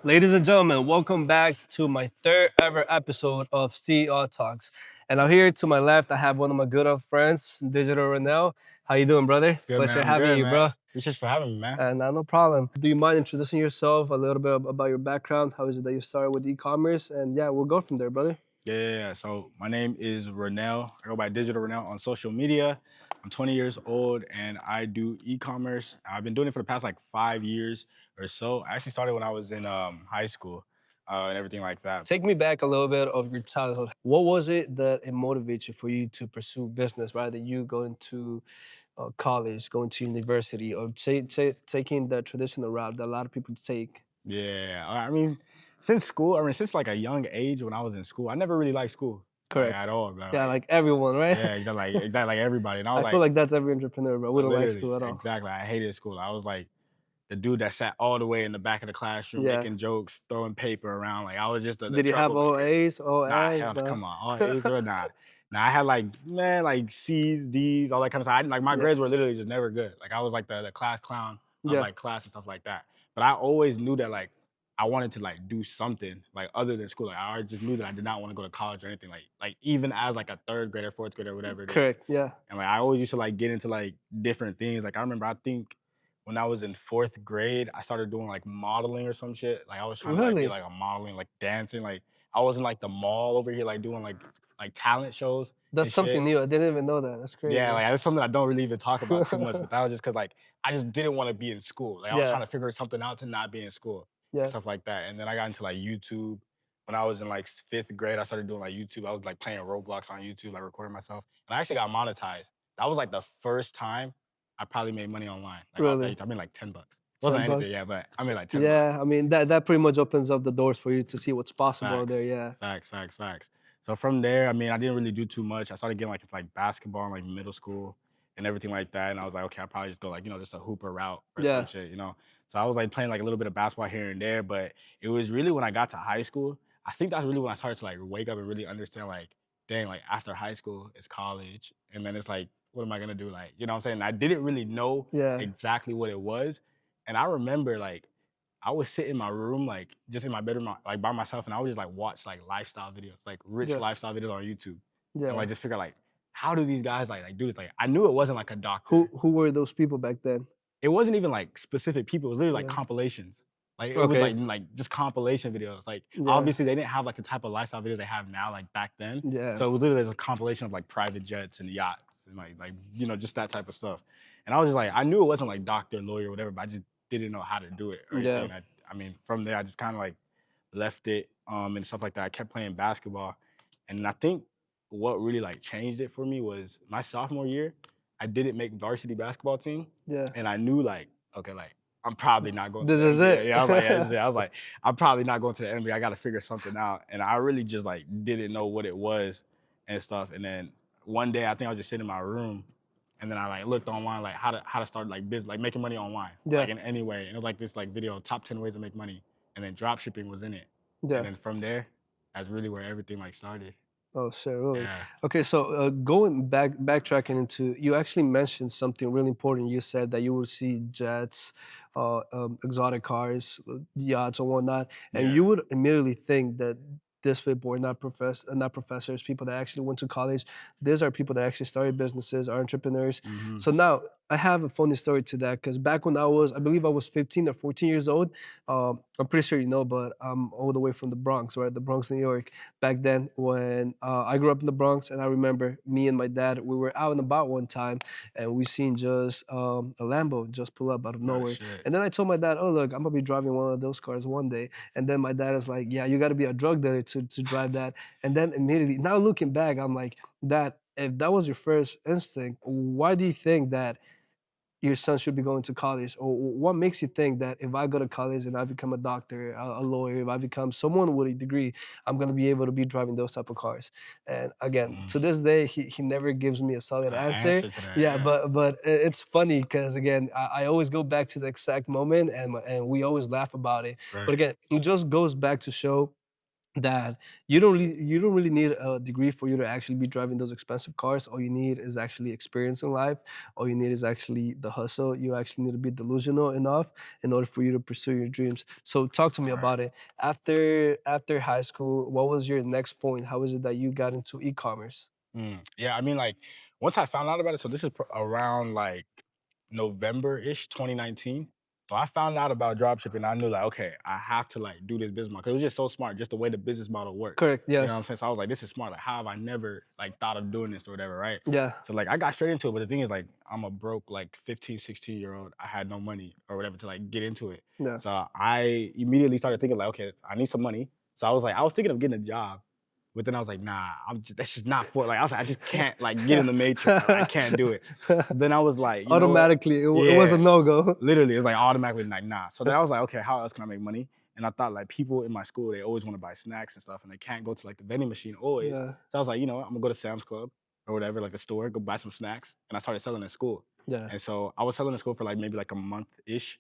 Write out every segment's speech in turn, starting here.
Ladies and gentlemen, welcome back to my third ever episode of CEO Talks. And now here to my left, I have one of my good old friends, Digital Ronel. How you doing, brother? Good, man. Pleasure I'm having good, you, man. bro. Appreciate you for having me, man. No problem. Do you mind introducing yourself a little bit about your background? How is it that you started with e-commerce? And yeah, we'll go from there, brother. Yeah. So my name is Ronel. I go by Digital Ronel on social media. I'm 20 years old and I do e-commerce. I've been doing it for the past like 5 years or so. I actually started when I was in high school and everything like that. Take me back a little bit of your childhood. What was it that it motivated you for you to pursue business rather than you going to college, going to university, or taking the traditional route that a lot of people take? Yeah. I mean, since like a young age when I was in school, I never really liked school like Correct. at all, bro. Yeah, Like, like everyone, right? yeah, exactly like everybody. And I was I feel like, like that's every entrepreneur, bro. We don't like literally, school at all. exactly. I hated school. I was like the dude that sat all the way in the back of the classroom Yeah. making jokes, throwing paper around. Like I was just the Did you have all troublemaker. A's, all Nah, F's, hell no, bro? come on. All A's or not. Nah, I had like, man, like C's, D's, all that kind of stuff. Like my Yeah, grades were literally just never good. Like I was like the class clown of yeah, like class and stuff like that. But I always knew that like I wanted to like do something like other than school. Like I already just knew that I did not want to go to college or anything. Like even as like a third grader, fourth grader, whatever it is. correct. Yeah, And like I always used to like get into like different things. Like I remember I think when I was in fourth grade, I started doing like modeling or some shit. Like I was trying to like be really. like a modeling, like dancing. Like I was in like the mall over here, like doing like talent shows That's and something shit. new. I didn't even know that. That's Yeah, crazy. like that's something I don't really even talk about too much, but that was just because like I just didn't want to be in school. Like I was Yeah, trying to figure something out to not be in school and yeah. stuff like that. And then I got into like YouTube. When I was in like fifth grade, I started doing like YouTube. I was like playing Roblox on YouTube, like recording myself. And I actually got monetized. That was like the first time I probably made money online. Like off that Really. YouTube. I made like $10. Wasn't 10 bucks. anything, yeah, but I made like $10. Yeah, I mean that pretty much opens up the doors for you to see what's possible out there. Facts. Yeah. Facts. So from there, I mean, I didn't really do too much. I started getting like into like basketball in like middle school and everything like that. And I was like, okay, I'll probably just go like, just a hooper route or some Yeah. shit. So I was like playing like a little bit of basketball here and there, but it was really when I got to high school, I think that's really when I started to like wake up and really understand like, dang, like after high school, it's college. And then it's like, what am I gonna do? Like, you know what I'm saying? I didn't really know Yeah. exactly what it was. And I remember like I would sit in my room, like just in my bedroom, like by myself, and I would just like watch like lifestyle videos, like rich Yeah. lifestyle videos on YouTube, and Yeah. like just figure like how do these guys like do this? Like I knew it wasn't like a doctor. Who were those people back then? It wasn't even like specific people. It was literally like Yeah. compilations. Like it was Okay. like just compilation videos. Like Yeah. obviously they didn't have like the type of lifestyle videos they have now, like back then. Yeah. So it was literally just a compilation of like private jets and yachts and like just that type of stuff. And I was just like, I knew it wasn't like doctor, lawyer, whatever, but I just didn't know how to do it or Yeah. anything. I mean, from there I just kind of like left it and stuff like that. I kept playing basketball. And I think what really like changed it for me was my sophomore year, I didn't make varsity basketball team. Yeah. And I knew like, okay, like I'm probably not going to This the is NBA. it. Yeah, I was like, yeah, this is it. I was like, I'm probably not going to the NBA. I got to figure something out. And I really just like didn't know what it was and stuff. And then one day I think I was just sitting in my room and then I like looked online like how to start like business, like making money online, Yeah. like in any way. And it was like this like video, top 10 ways to make money. And then drop shipping was in it. And Yeah. then from there, that's really where everything like started. Oh, shit, really? Yeah. Okay, so going backtracking into, you actually mentioned something really important. You said that you would see jets, exotic cars, yachts, and whatnot, and Yeah. you would immediately think that this people are not professors, people that actually went to college. These are people that actually started businesses, are entrepreneurs. Hmm. So now I have a funny story to that because back when I believe I was 15 or 14 years old. I'm pretty sure you know, but I'm all the way from the Bronx, right? The Bronx, New York back then when I grew up in the Bronx, and I remember me and my dad, we were out and about one time, and we seen just a Lambo just pull up out of Oh nowhere. shit. And then I told my dad, "Oh look, I'm gonna be driving one of those cars one day." And then my dad is like, "Yeah, you got to be a drug dealer to drive that." And then immediately, now looking back, I'm like, "Dad, if that was your first instinct, why do you think that your son should be going to college? Or what makes you think that if I go to college and I become a doctor, a lawyer, if I become someone with a degree, I'm going to be able to be driving those type of cars?" And again, Mm. to this day, he never gives me a solid answer. Answer to that, Yeah, yeah. but it's funny because again, I always go back to the exact moment, and we always laugh about it. But Right. again, it just goes back to show that you don't really need a degree for you to actually be driving those expensive cars. All you need is actually experience in life. All you need is actually the hustle. You actually need to be delusional enough in order for you to pursue your dreams. So talk to me Right. about it. After high school, what was your next point? How is it that you got into e-commerce? Yeah, I mean, like, once I found out about it, so this is around like November-ish, 2019. So I found out about dropshipping. I knew like, okay, I have to like do this business model because it was just so smart, just the way the business model works. Correct. You Yeah. know what I'm saying? So I was like, this is smart. Like, how have I never like thought of doing this or whatever, right? Yeah. So like I got straight into it, but the thing is like I'm a broke like 15, 16-year-old. I had no money or whatever to like get into it. Yeah. So I immediately started thinking like, okay, I need some money. So I was thinking of getting a job, but then I was like, nah, that's just not for like I was like, I just can't like get in the matrix. I can't do it. So then I was like, you know what? Automatically, it was a Yeah, no-go. literally, it was like automatically like nah. So then I was like, okay, how else can I make money? And I thought like people in my school, they always want to buy snacks and stuff, and they can't go to like the vending machine always. Yeah. So I was like, you know, what, I'm gonna go to Sam's Club or whatever, like the store, go buy some snacks. And I started selling at school. Yeah. And so I was selling at school for like maybe like a month ish,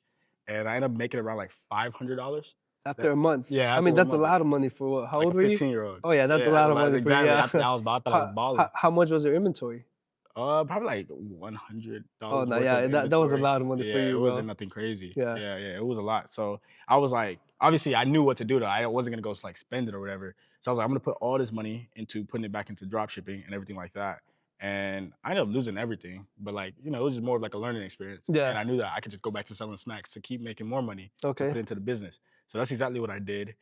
and I ended up making around like $500. After a month. Yeah, I mean, after a that's a month, like lot of money for what? How like a old were you? 15-year-old. Oh, yeah, that's a Yeah, that's lot a of lot. money for you, Exactly. yeah. I was about that. I was balling. How much was your inventory? Probably like Oh, $100 no, worth of yeah, that was a inventory. lot of money for Yeah, it you, wasn't bro. nothing crazy. Yeah. Yeah, it was a lot. So I was like, obviously, I knew what to do though. I wasn't gonna go like spend it or whatever. So I was like, I'm gonna put all this money into putting it back into drop shipping and everything like that. And I ended up losing everything, but like, you know, it was just more of like a learning experience. And Yeah. I knew that I could just go back to selling snacks to keep making more money to Okay. put into the business. So that's exactly what I did.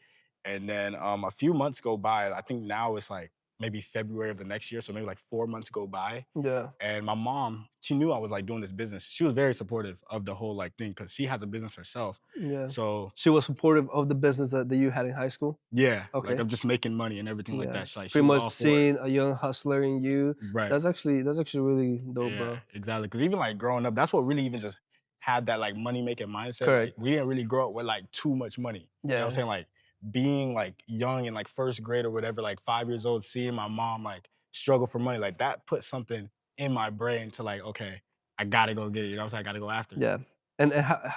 And then a few months go by. I think now it's like maybe February of the next year. So maybe like 4 months go by, Yeah. and my mom, she knew I was like doing this business. She was very supportive of the whole like thing because she has a business herself. Yeah. So She was supportive of the business that you had in high school? yeah, like Okay. I'm just making money and everything like Yeah. that. She Pretty was much all for it. seeing a young hustler in you. Right. That's actually really dope, Yeah, bro. exactly. Because even like growing up, that's what really even just had that like money making mindset. Like Correct. we didn't really grow up with like too much money. You know what I'm Yeah. saying? Like being like young in like first grade or whatever, like 5 years old, seeing my mom like struggle for money, like that put something in my brain to like, okay, I gotta go get it. You know what I'm saying? I gotta go after it. Yeah. And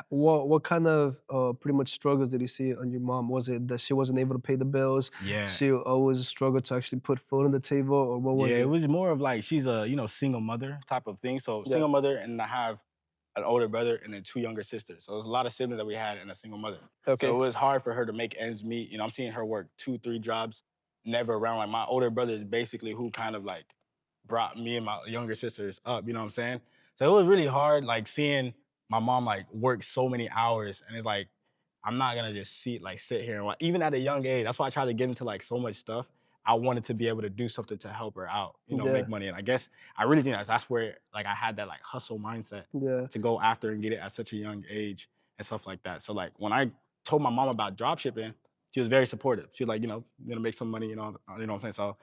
what kind of pretty much struggles did you see on your mom? Was it that she wasn't able to pay the bills? Yeah. She always struggled to actually put food on the table, or what Yeah, was it it? was more of like she's a, you know, single mother type of thing. So Yeah. single mother, and I have an older brother and then two younger sisters. So there's a lot of siblings that we had and a single mother. So Okay. it was hard for her to make ends meet. You know, I'm seeing her work two, three jobs, never around. Like my older brother is basically who kind of like brought me and my younger sisters up, you know what I'm saying? So it was really hard, like seeing my mom like work so many hours, and it's like I'm not gonna just sit here and watch. Even at a young age, that's why I tried to get into like so much stuff. I wanted to be able to do something to help her out, you know, make Yeah. money. And I guess I really think that's where like I had that like hustle mindset Yeah. to go after and get it at such a young age and stuff like that. So like when I told my mom about drop shipping, she was very supportive. She was like, you know, you're gonna make some money, you know what I'm saying? So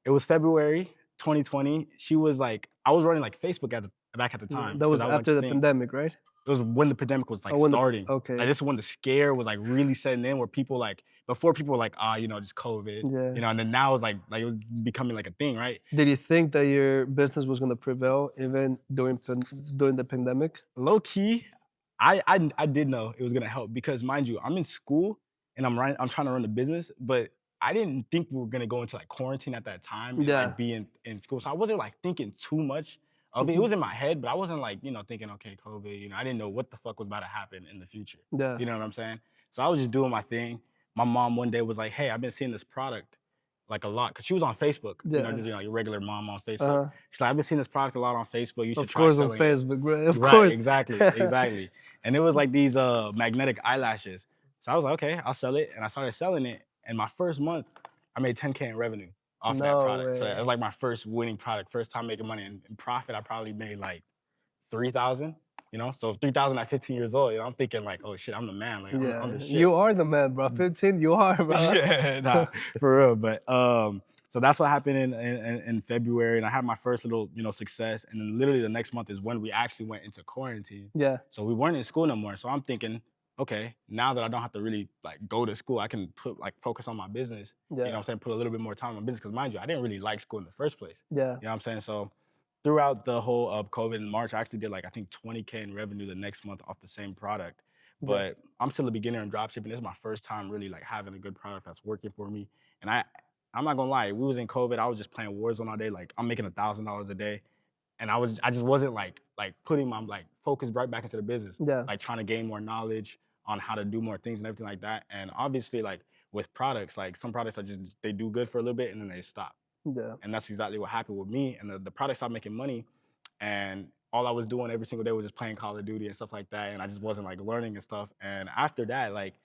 it was February 2020. She was like, I was running like Facebook back at the Yeah. time That because was that was like after the the thing. pandemic, right? It was when the pandemic was Oh, like when the starting. Like okay. this is when the scare was like really setting in, where people like before people were like, you know, just COVID, Yeah. you know, and then now it's like it was becoming like a thing, right? Did you think that your business was gonna prevail even during the pandemic? Low key, I did know it was gonna help because mind you, I'm in school and I'm trying to run a business, but I didn't think we were gonna go into like quarantine at that time and like Yeah. be in school. So I wasn't like thinking too much of it. It Mhm. was in my head, but I wasn't like, you know, thinking, okay, COVID, you know, I didn't know what the fuck was about to happen in the future. Yeah. You know what I'm saying? So I was just doing my thing. My mom one day was like, hey, I've been seeing this product like a lot because she was on Facebook, Yeah. you know, your regular mom on Facebook. Uh-huh. She's like, I've been seeing this product a lot on Facebook. You should Of try course on selling it. Facebook, bro. Of Right, course. exactly, exactly. And it was like these magnetic eyelashes. So I was like, okay, I'll sell it. And I started selling it. And my first month, I made 10K in revenue off of that No product. So it way. was like my first winning product, first time making money. And in profit, I probably made like 3,000, you know? So 3,000 at 15 years old, you know, I'm thinking like, oh shit, I'm the man. Like I'm Yeah. the shit. You are the man, bro. 15, you are, bro. Yeah, nah, for real. But so that's what happened in February, and I had my first little, you know, success. And then literally the next month is when we actually went into quarantine. Yeah. So we weren't in school no more. So I'm thinking, okay, now that I don't have to really like go to school, I can put like focus on my business. You know what Yeah. I'm saying? Put a little bit more time on my business. Because mind you, I didn't really like school in the first place. Yeah. You know what I'm saying? So throughout the whole of COVID in March, I actually did like I think 20K in revenue the next month off the same product. Yeah. but I'm still a beginner in dropshipping. This is my first time really like having a good product that's working for me. And I'm not gonna lie, we was in COVID. I was just playing Warzone all day. Like I'm making $1,000 a day, and I just wasn't like putting my like focus right back into the business, Yeah. like trying to gain more knowledge on how to do more things and everything like that. And obviously, like with products, like some products are just they do good for a little bit and then they stop. Yeah. And that's exactly what happened with me. And the product stopped making money. And all I was doing every single day was just playing Call of Duty and stuff like that. And I just wasn't like learning and stuff. And after that, like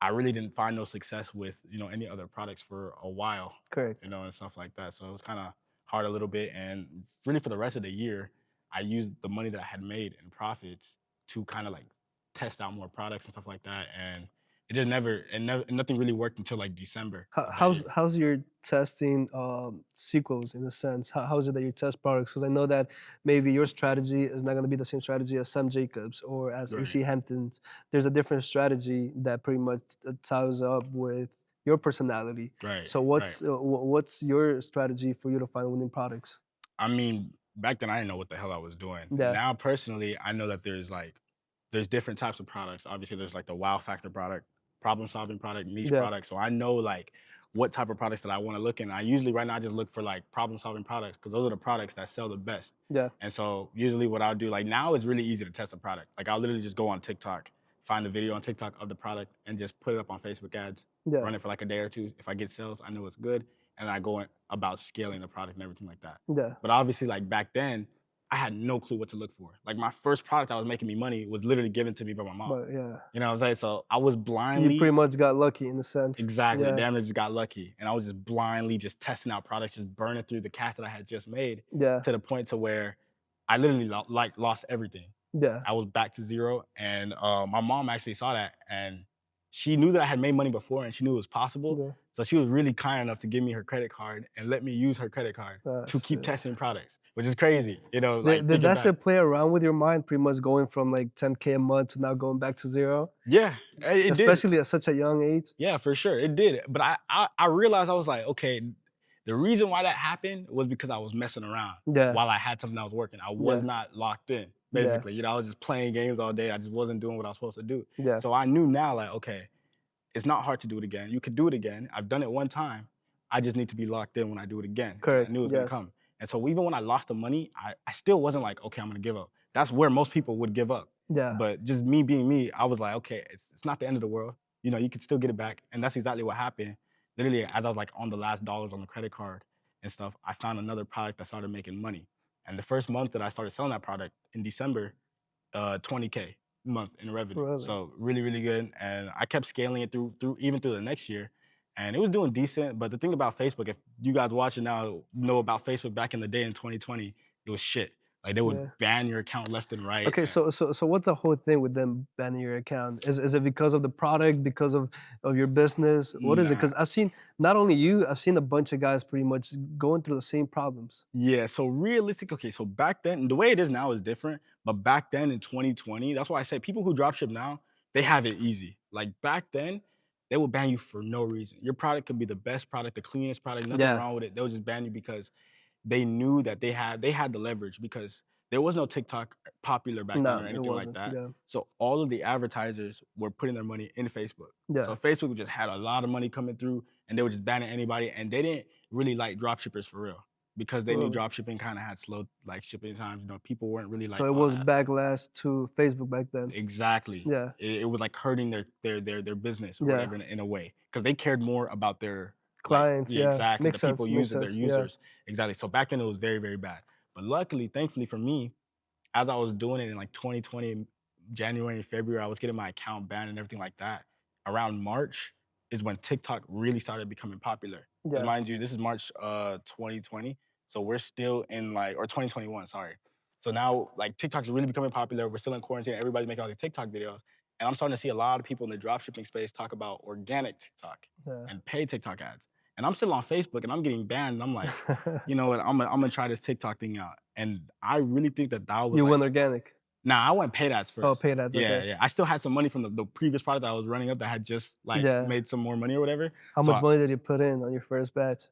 I really didn't find no success with, any other products for a while, Correct. and stuff like that. So it was kind of hard a little bit. And really for the rest of the year, I used the money that I had made in profits to kind of like test out more products and stuff like that. And it just nothing really worked until like December of that year. How's your testing sequels in a sense? How is it that you test products? Because I know that maybe your strategy is not going to be the same strategy as Sam Jacobs or as Right. AC Hampton's. There's a different strategy that pretty much ties up with your personality. Right. So Right. what's your strategy for you to find winning products? I mean, back then I didn't know what the hell I was doing. Yeah, Now personally, I know that there's different types of products. Obviously, there's like the wow factor product, problem solving product, niche yeah, product. So I know like what type of products that I want to look in. I usually right now I just look for like problem solving products because those are the products that sell the best. yeah, And so usually what I'll do, like now it's really easy to test a product. Like I'll literally just go on TikTok, find a video on TikTok of the product and just put it up on Facebook ads, yeah, run it for like a day or two. If I get sales, I know it's good. And I go in about scaling the product and everything like that. yeah. But obviously, like back then, I had no clue what to look for. Like my first product that was making me money was literally given to me by my mom. But yeah, You know what I'm saying? So I was you pretty blindly, much got lucky in a sense. exactly, Yeah, damn it, just got lucky. And I was just blindly just testing out products, just burning through the cash that I had just made yeah, to the point to where I literally like lost everything. yeah, I was back to zero. And my mom actually saw that and she knew that I had made money before and she knew it was possible. yeah. So she was really kind enough to give me her credit card and let me use her credit card to keep Shit. testing products, which is crazy, like Did thinking that back. shit play around with your mind, pretty much going from like 10K a month to now going back to 0? Yeah, it did. Especially at such a young age? Yeah, for sure. It did. But I realized I was like, okay, the reason why that happened was because I was messing around Yeah, while I had something that was working. I was yeah, not locked in, yeah, basically. I was just playing games all day. I just wasn't doing what I was supposed to do. yeah, So I knew now, like, okay, it's not hard to do it again. You could do it again. I've done it one time. I just need to be locked in when I do it again. And I correct, knew it was gonna yes, come. And so even when I lost the money, I still wasn't like, okay, I'm gonna give up. That's where most people would give up. yeah, But just me being me, I was like, okay, it's not the end of the world. You could still get it back. And that's exactly what happened. Literally, as I was like on the last dollars on the credit card and stuff, I found another product that started making money. And the first month that I started selling that product in December, 20K a month in revenue. really, So really, really good. And I kept scaling it through even through the next year. And it was doing decent. But the thing about Facebook, if you guys watching now know about Facebook back in the day in 2020, it was shit. Like they would yeah. ban your account left and right. Okay, And so what's the whole thing with them banning your account? Is it because of the product, because of your business? What is it? nah, Because I've seen not only you, I've seen a bunch of guys pretty much going through the same problems. yeah, so realistic, okay, so back then, the way it is now is different, but back then in 2020, that's why I say people who drop ship now, they have it easy. Like back then, they will ban you for no reason. Your product could be the best product, the cleanest product, nothing Yeah, wrong with it. They'll just ban you because they knew that they had the leverage because there was no TikTok popular back then or no, it anything like wasn't. that. Yeah, So all of the advertisers were putting their money in Facebook. So yeah, Facebook just had a lot of money coming through and they were just banning anybody and they didn't really like drop shippers for real because they knew really. drop shipping kind of had slow like shipping times. People weren't really So like, it oh, was that. backlash to Facebook back then. Exactly. Yeah, It was like hurting their business or yeah. whatever in a way because they cared more about their like Clients, yeah, yeah, exactly, the people makes using their sense. Yeah, users. Exactly. So back then it was very, very bad. But luckily, thankfully for me, as I was doing it in like 2020, January and February, I was getting my account banned and everything like that. Around March is when TikTok really started becoming popular. Because yeah, mind you, this is March 2020. So we're still in like, or 2021, sorry. So now like TikTok's really becoming popular. We're still in quarantine. Everybody's making all these TikTok videos. And I'm starting to see a lot of people in the dropshipping space talk about organic TikTok yeah. and paid TikTok ads. And I'm still on Facebook and I'm getting banned. And I'm like, you know what? I'm gonna try this TikTok thing out. And I really think that was You like, went organic. nah, I went paid ads Oh, first. paid ads. Yeah, Okay. yeah. I still had some money from the previous product that I was running up that had just like Yeah. made some more money or whatever. How So much money did you put in on your first batch?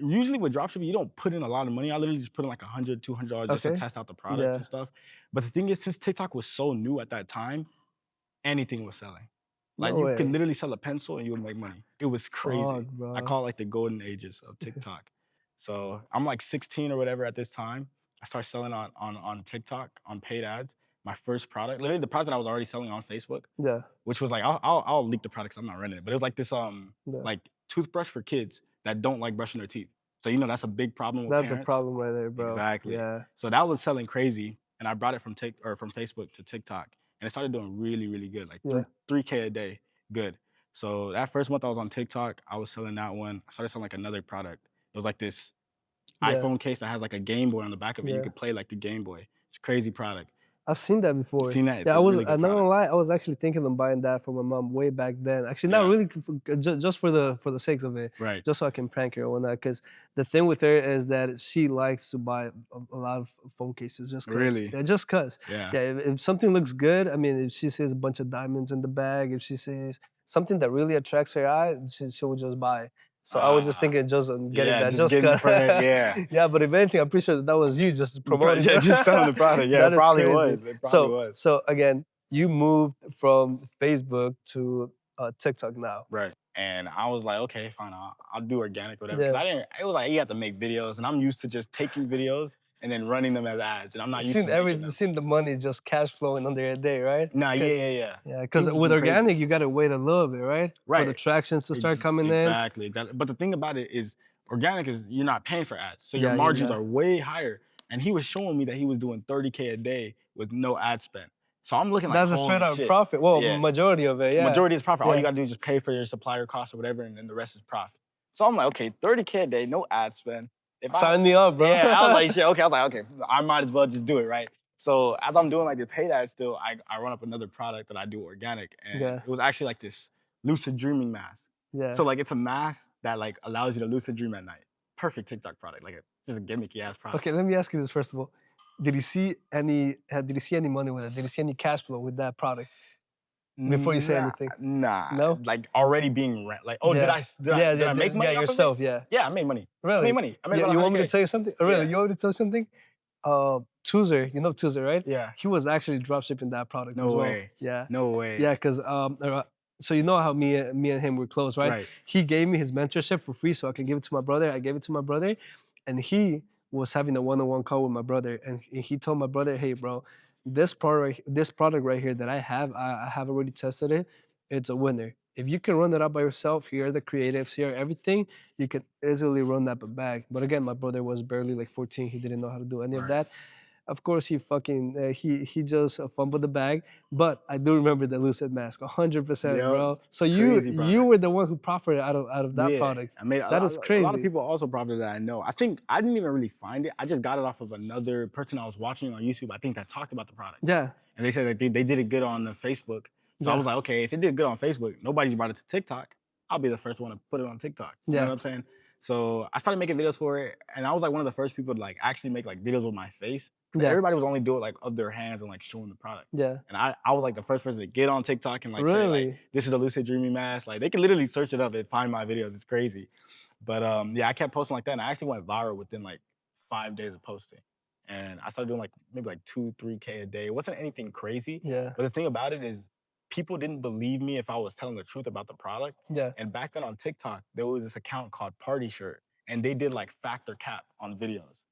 usually with dropshipping, you don't put in a lot of money. I literally just put in like 100, $200 just to Okay. test out the products Yeah. and stuff. But the thing is, since TikTok was so new at that time, anything was selling. Like, No you could way. literally sell a pencil and you would make money. It was Fuck, crazy. I bro. call it, like, the golden ages of TikTok. So, I'm, like, 16 or whatever at this time. I started selling on TikTok, on paid ads. My first product, literally the product that I was already selling on Facebook, Yeah, which was like, I'll leak the product 'cause I'm not renting it, but it was like this, yeah. like, toothbrush for kids that don't like brushing their teeth. So, that's a big problem with That's a parents. problem right there, bro. Exactly. Yeah, So that was selling crazy, and I brought it from Facebook to TikTok, and it started doing really, really good, like yeah, 3K a day, good. So that first month I was on TikTok, I was selling that one. I started selling like another product. It was like this yeah, iPhone case that has like a Game Boy on the back of it. You yeah. could play like the Game Boy. It's a crazy product. I've seen that You've before. seen that? It's Yeah, a really good I'm not gonna product. lie, I was actually thinking of buying that for my mom way back then. Actually, not Yeah. really, just for the sakes of it, Right. just so I can prank her on that. Because the thing with her is that she likes to buy a lot of phone cases just cause. Really. Yeah, just cause. Yeah. Yeah, if something looks good, I mean, if she sees a bunch of diamonds in the bag, if she sees something that really attracts her eye, she will just buy. So I was just Ah. thinking just on getting Yeah, that just just getting cause. for her. Yeah. Yeah, but if anything, I'm pretty sure that was you just promoting Yeah, just selling her. the product. Yeah, it That is probably crazy. was. It probably So was. so again, you moved from Facebook to TikTok now. Right. And I was like, okay, fine, I'll do organic, whatever. Cause Yeah. I didn't, it was like, you have to make videos, and I'm used to just taking videos and then running them as ads, and I'm not used to making them. Seen the money just cash flowing under a day, right? Nah, yeah, 'Cause yeah, yeah. yeah, because People's with been crazy. organic, you gotta wait a little bit, right? For the Right. tractions to start coming in. Exactly, exactly. But the thing about it is, organic is you're not paying for ads, so your Yeah, you're margins not. are way higher. And he was showing me that he was doing 30K a day with no ad spend. So I'm looking like, That's a straight holy up shit. profit. Well, Yeah. majority of it, yeah. Majority is profit. All you Yeah. gotta do is just pay for your supplier costs or whatever, and then the rest is profit. So I'm like, okay, 30K a day, no ad spend. If I, Sign me up, bro. yeah, I was like, shit, okay. I was like, okay, I might as well just do it, right? So as I'm doing like the paid ads still, I run up another product that I do organic, and Yeah, it was actually like this lucid dreaming mask. yeah. So like it's a mask that like allows you to lucid dream at night. Perfect TikTok product, like just a gimmicky ass product. Okay, let me ask you this first of all. Did you see any money with it? Did you see any cash flow with that product before you say Nah, anything? nah. No? Like already being rent. Like, oh, Yeah. Yeah, did yeah, I make yeah, money off of it? yourself, yeah. Yeah, I made money. I made Really? money. I made about You want me to 100K. tell you something? Really? Yeah, You want me to tell you something? Tuzer, you know Tuzer, right? yeah. He was actually drop shipping that product as No well. way. Yeah. No Yeah, way. because so you know how me and him were close, right? Right. He gave me his mentorship for free so I can give it to my brother. I gave it to my brother, and he was having a one-on-one call with my brother, and he told my brother, "Hey, bro, this product right here that I have already tested it. It's a winner. If you can run it up by yourself, here are the creatives, here are everything, you can easily run that bag." But again, my brother was barely like 14. He didn't know how to do any of Right. that. Of course, he fucking he just fumbled the bag. But I do remember the Lucid mask, 100%, Yep. bro. So Crazy you product. were the one who profited out of that Yeah. product. I made That is a lot of crazy. people also profited that I know. I think I didn't even really find it. I just got it off of another person I was watching on YouTube, I think, that talked about the product. Yeah, And they said that they did it good on the Facebook. So I yeah, was like, okay, if it did good on Facebook, nobody's brought it to TikTok. I'll be the first one to put it on TikTok. You know what yeah, I'm saying? So I started making videos for it, and I was like one of the first people to like actually make like videos with my face. Because yeah, everybody was only doing like of their hands and like showing the product. yeah. And I was like the first person to get on TikTok and like say like Really? this is a lucid dreaming mask. Like they can literally search it up and find my videos. It's crazy. But yeah, I kept posting like that, and I actually went viral within like 5 days of posting. And I started doing like maybe like 2, 3K a day. It wasn't anything crazy, Yeah, but the thing about it is people didn't believe me if I was telling the truth about the product. yeah. And back then on TikTok, there was this account called Party Shirt, and they did like factor cap on videos.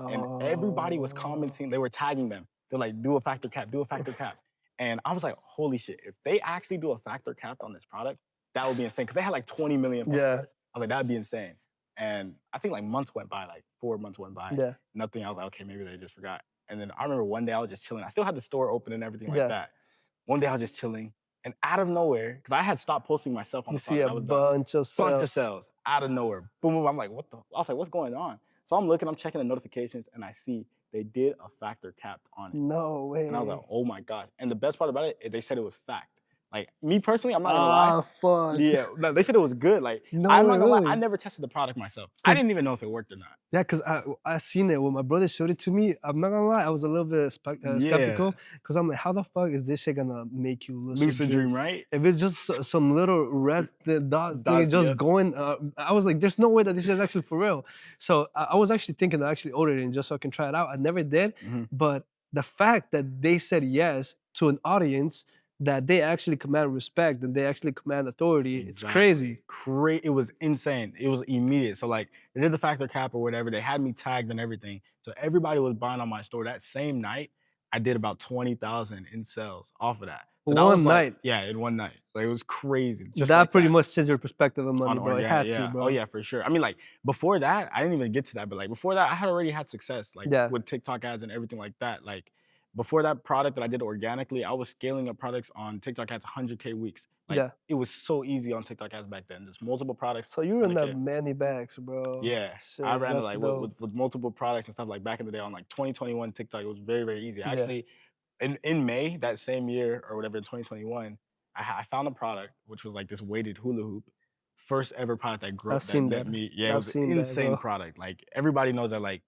And everybody was Oh, commenting, they were tagging them. They're like, do a factor cap, do a factor cap. And I was like, holy shit, if they actually do a factor cap on this product, that would be insane. Cause they had like 20 million yeah, followers. I was like, that'd be insane. And I think like months went by, like 4 months went by, yeah, nothing. I was like, okay, maybe they just forgot. And then I remember one day I was just chilling. I still had the store open and everything like yeah. that. One day I was just chilling, and out of nowhere, because I had stopped posting myself on You the see product, a I was done. bunch of Bunch of sales. sales out of nowhere. Boom, boom. I'm like, what the? I was like, what's going on? So I'm looking, I'm checking the notifications, and I see they did a factor capped on it. No And I was like, way. oh my gosh. And the best part about it, they said it was fact. Like me personally, I'm not gonna lie. Ah, fuck. Yeah, no, they said it was good. Like No I'm way, not gonna lie, I really? never tested the product myself. I 'Cause didn't even know if it worked or not. yeah, cause I seen it when my brother showed it to me. I'm not gonna lie, I was a little bit Yeah, skeptical, cause I'm like, how the fuck is this shit gonna make you lucid lucid dream? dream, right? If it's just some little red dot thing Dots, just yep. going, I was like, there's no way that this is actually for real. So I was actually thinking to actually order it in just so I can try it out. I never did, Mhm. but the fact that they said yes to an audience that they actually command respect and they actually command authority. It's Exactly. crazy. It was insane. It was immediate. So like they did the factor cap or whatever. They had me tagged and everything. So everybody was buying on my store. That same night, I did about 20,000 in sales off of that. So that was One like, night. yeah, in one night. Like it was crazy. Just That like pretty that. much changed your perspective of money, On bro. It organic, had to, yeah. Oh bro. yeah, for sure. I mean, like before that, I didn't even get to that, but like before that, I had already had success, like Yeah, with TikTok ads and everything like that. Like before that product that I did organically, I was scaling up products on TikTok ads 100K weeks. Like yeah. it was so easy on TikTok ads back then. Just multiple products, So you were in that 100K. many bags, bro. Yeah, I Shit, ran it that's like dope. with multiple products and stuff like back in the day on like 2021 TikTok. It was very very easy. Yeah, Actually, in May that same year or whatever in 2021, I found a product which was like this weighted hula hoop. First ever product I've that seen net that. me. Yeah, it I've was an seen that, insane bro. product. Like everybody knows that like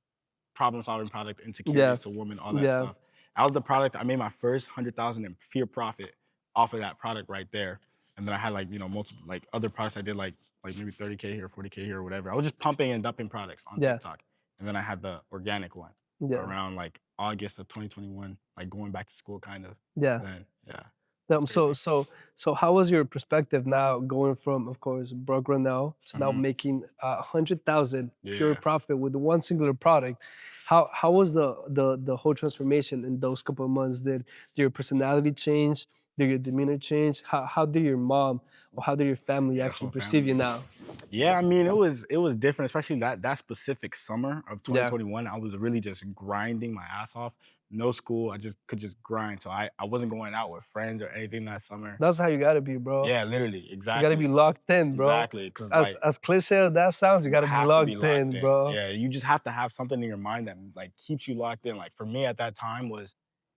problem solving product, Yeah, insecurities to women, all that yeah, stuff. That was the product. I made my first 100,000 in pure profit off of that product right there. And then I had like multiple like other products I did like maybe 30K here, 40K here, or whatever. I was just pumping and dumping products on yeah, TikTok. And then I had the organic one yeah, around like August of 2021, like going back to school kind of. yeah. Then yeah, it's So crazy. so how was your perspective now going from, of course, broke Ronel to now Hmm. making 100,000 pure Yeah, profit with one singular product? How was the whole transformation in those couple of months? Did your personality change? Did your demeanor change? How did your mom or how did your family yeah, actually whole perceive you family. now? Yeah, I mean, it was different, especially that specific summer of Yeah, 2021. I was really just grinding my ass off. No school, I just could just grind. So I wasn't going out with friends or anything that summer. that's how you gotta be, bro. Yeah, literally, You gotta be exactly, locked in, bro. exactly. Because As like as cliche as that sounds, you you gotta be have to be locked locked in, in. bro. Yeah, you just have to have something in your mind that like keeps you locked in. Like for me at that time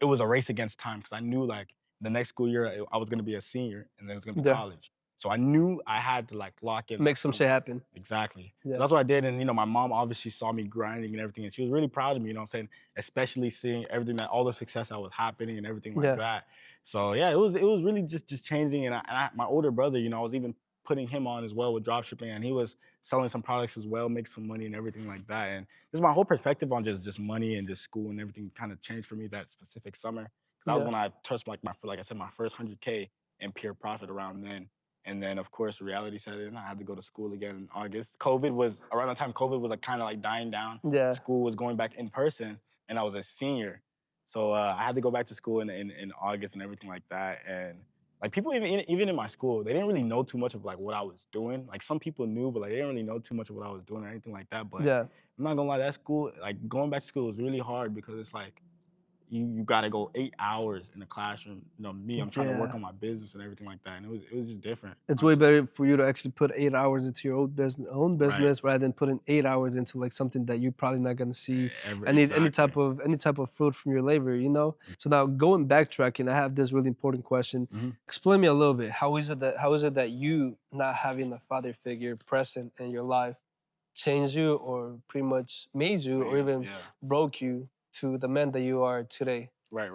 it was a race against time because I knew like the next school year I was gonna be a senior and then it was gonna be Yeah, college. So I knew I had to like lock in make that some shit summer. happen. Exactly. So Yeah, that's what I did. And my mom obviously saw me grinding and everything, and she was really proud of me, you know what I'm saying? Especially seeing everything that all the success that was happening and everything like yeah, that. So yeah, it was really just changing. And my older brother, I was even putting him on as well with dropshipping, and he was selling some products as well, make some money and everything like that. And just my whole perspective on just money and just school and everything kind of changed for me that specific summer. Because that was yeah, when I touched like I said, my first 100K in pure profit around then. And then of course reality set in. I had to go to school again in August. COVID was around the time COVID was like kind of like dying down. yeah. School was going back in person, and I was a senior. So I had to go back to school in August and everything like that. And like people even in my school, they didn't really know too much of like what I was doing. Like some people knew, but like they didn't really know too much of what I was doing or anything like that. But Yeah, I'm not gonna lie, that school, like going back to school was really hard because it's like you gotta go 8 hours in the classroom. Me, I'm trying to work yeah. on my business and everything like that. And it was just different, It's way honestly. better for you to actually put 8 hours into your own Right. business rather than putting 8 hours into like something that you're probably not gonna see Ever any exactly. type of fruit from your labor, you know? So now going backtracking, I have this really important question. Mhm. Explain me a little bit. How is it that you not having a father figure present in your life changed you or pretty much made you or even Yeah. broke you to the man that you are today? Right.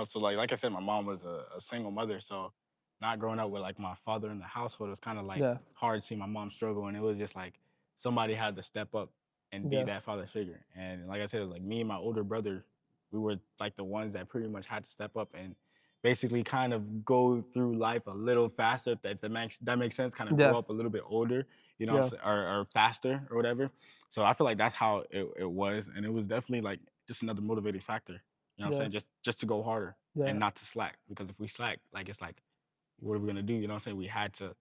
So like I said, my mom was a single mother, so not growing up with like my father in the household, it was kind of like Yeah, hard seeing my mom struggle, and it was just like somebody had to step up and be yeah, that father figure. And like I said, it was like me and my older brother, we were like the ones that pretty much had to step up and basically kind of go through life a little faster, if that makes sense, kind of yeah, grow up a little bit older, yeah, or faster or whatever. So I feel like that's how it was, and it was definitely like just another motivating factor. You know what I'm yeah, saying? Just to go harder and yeah. not to slack. Because if we slack, like it's like, what are we gonna do? You know what I'm saying? We had to,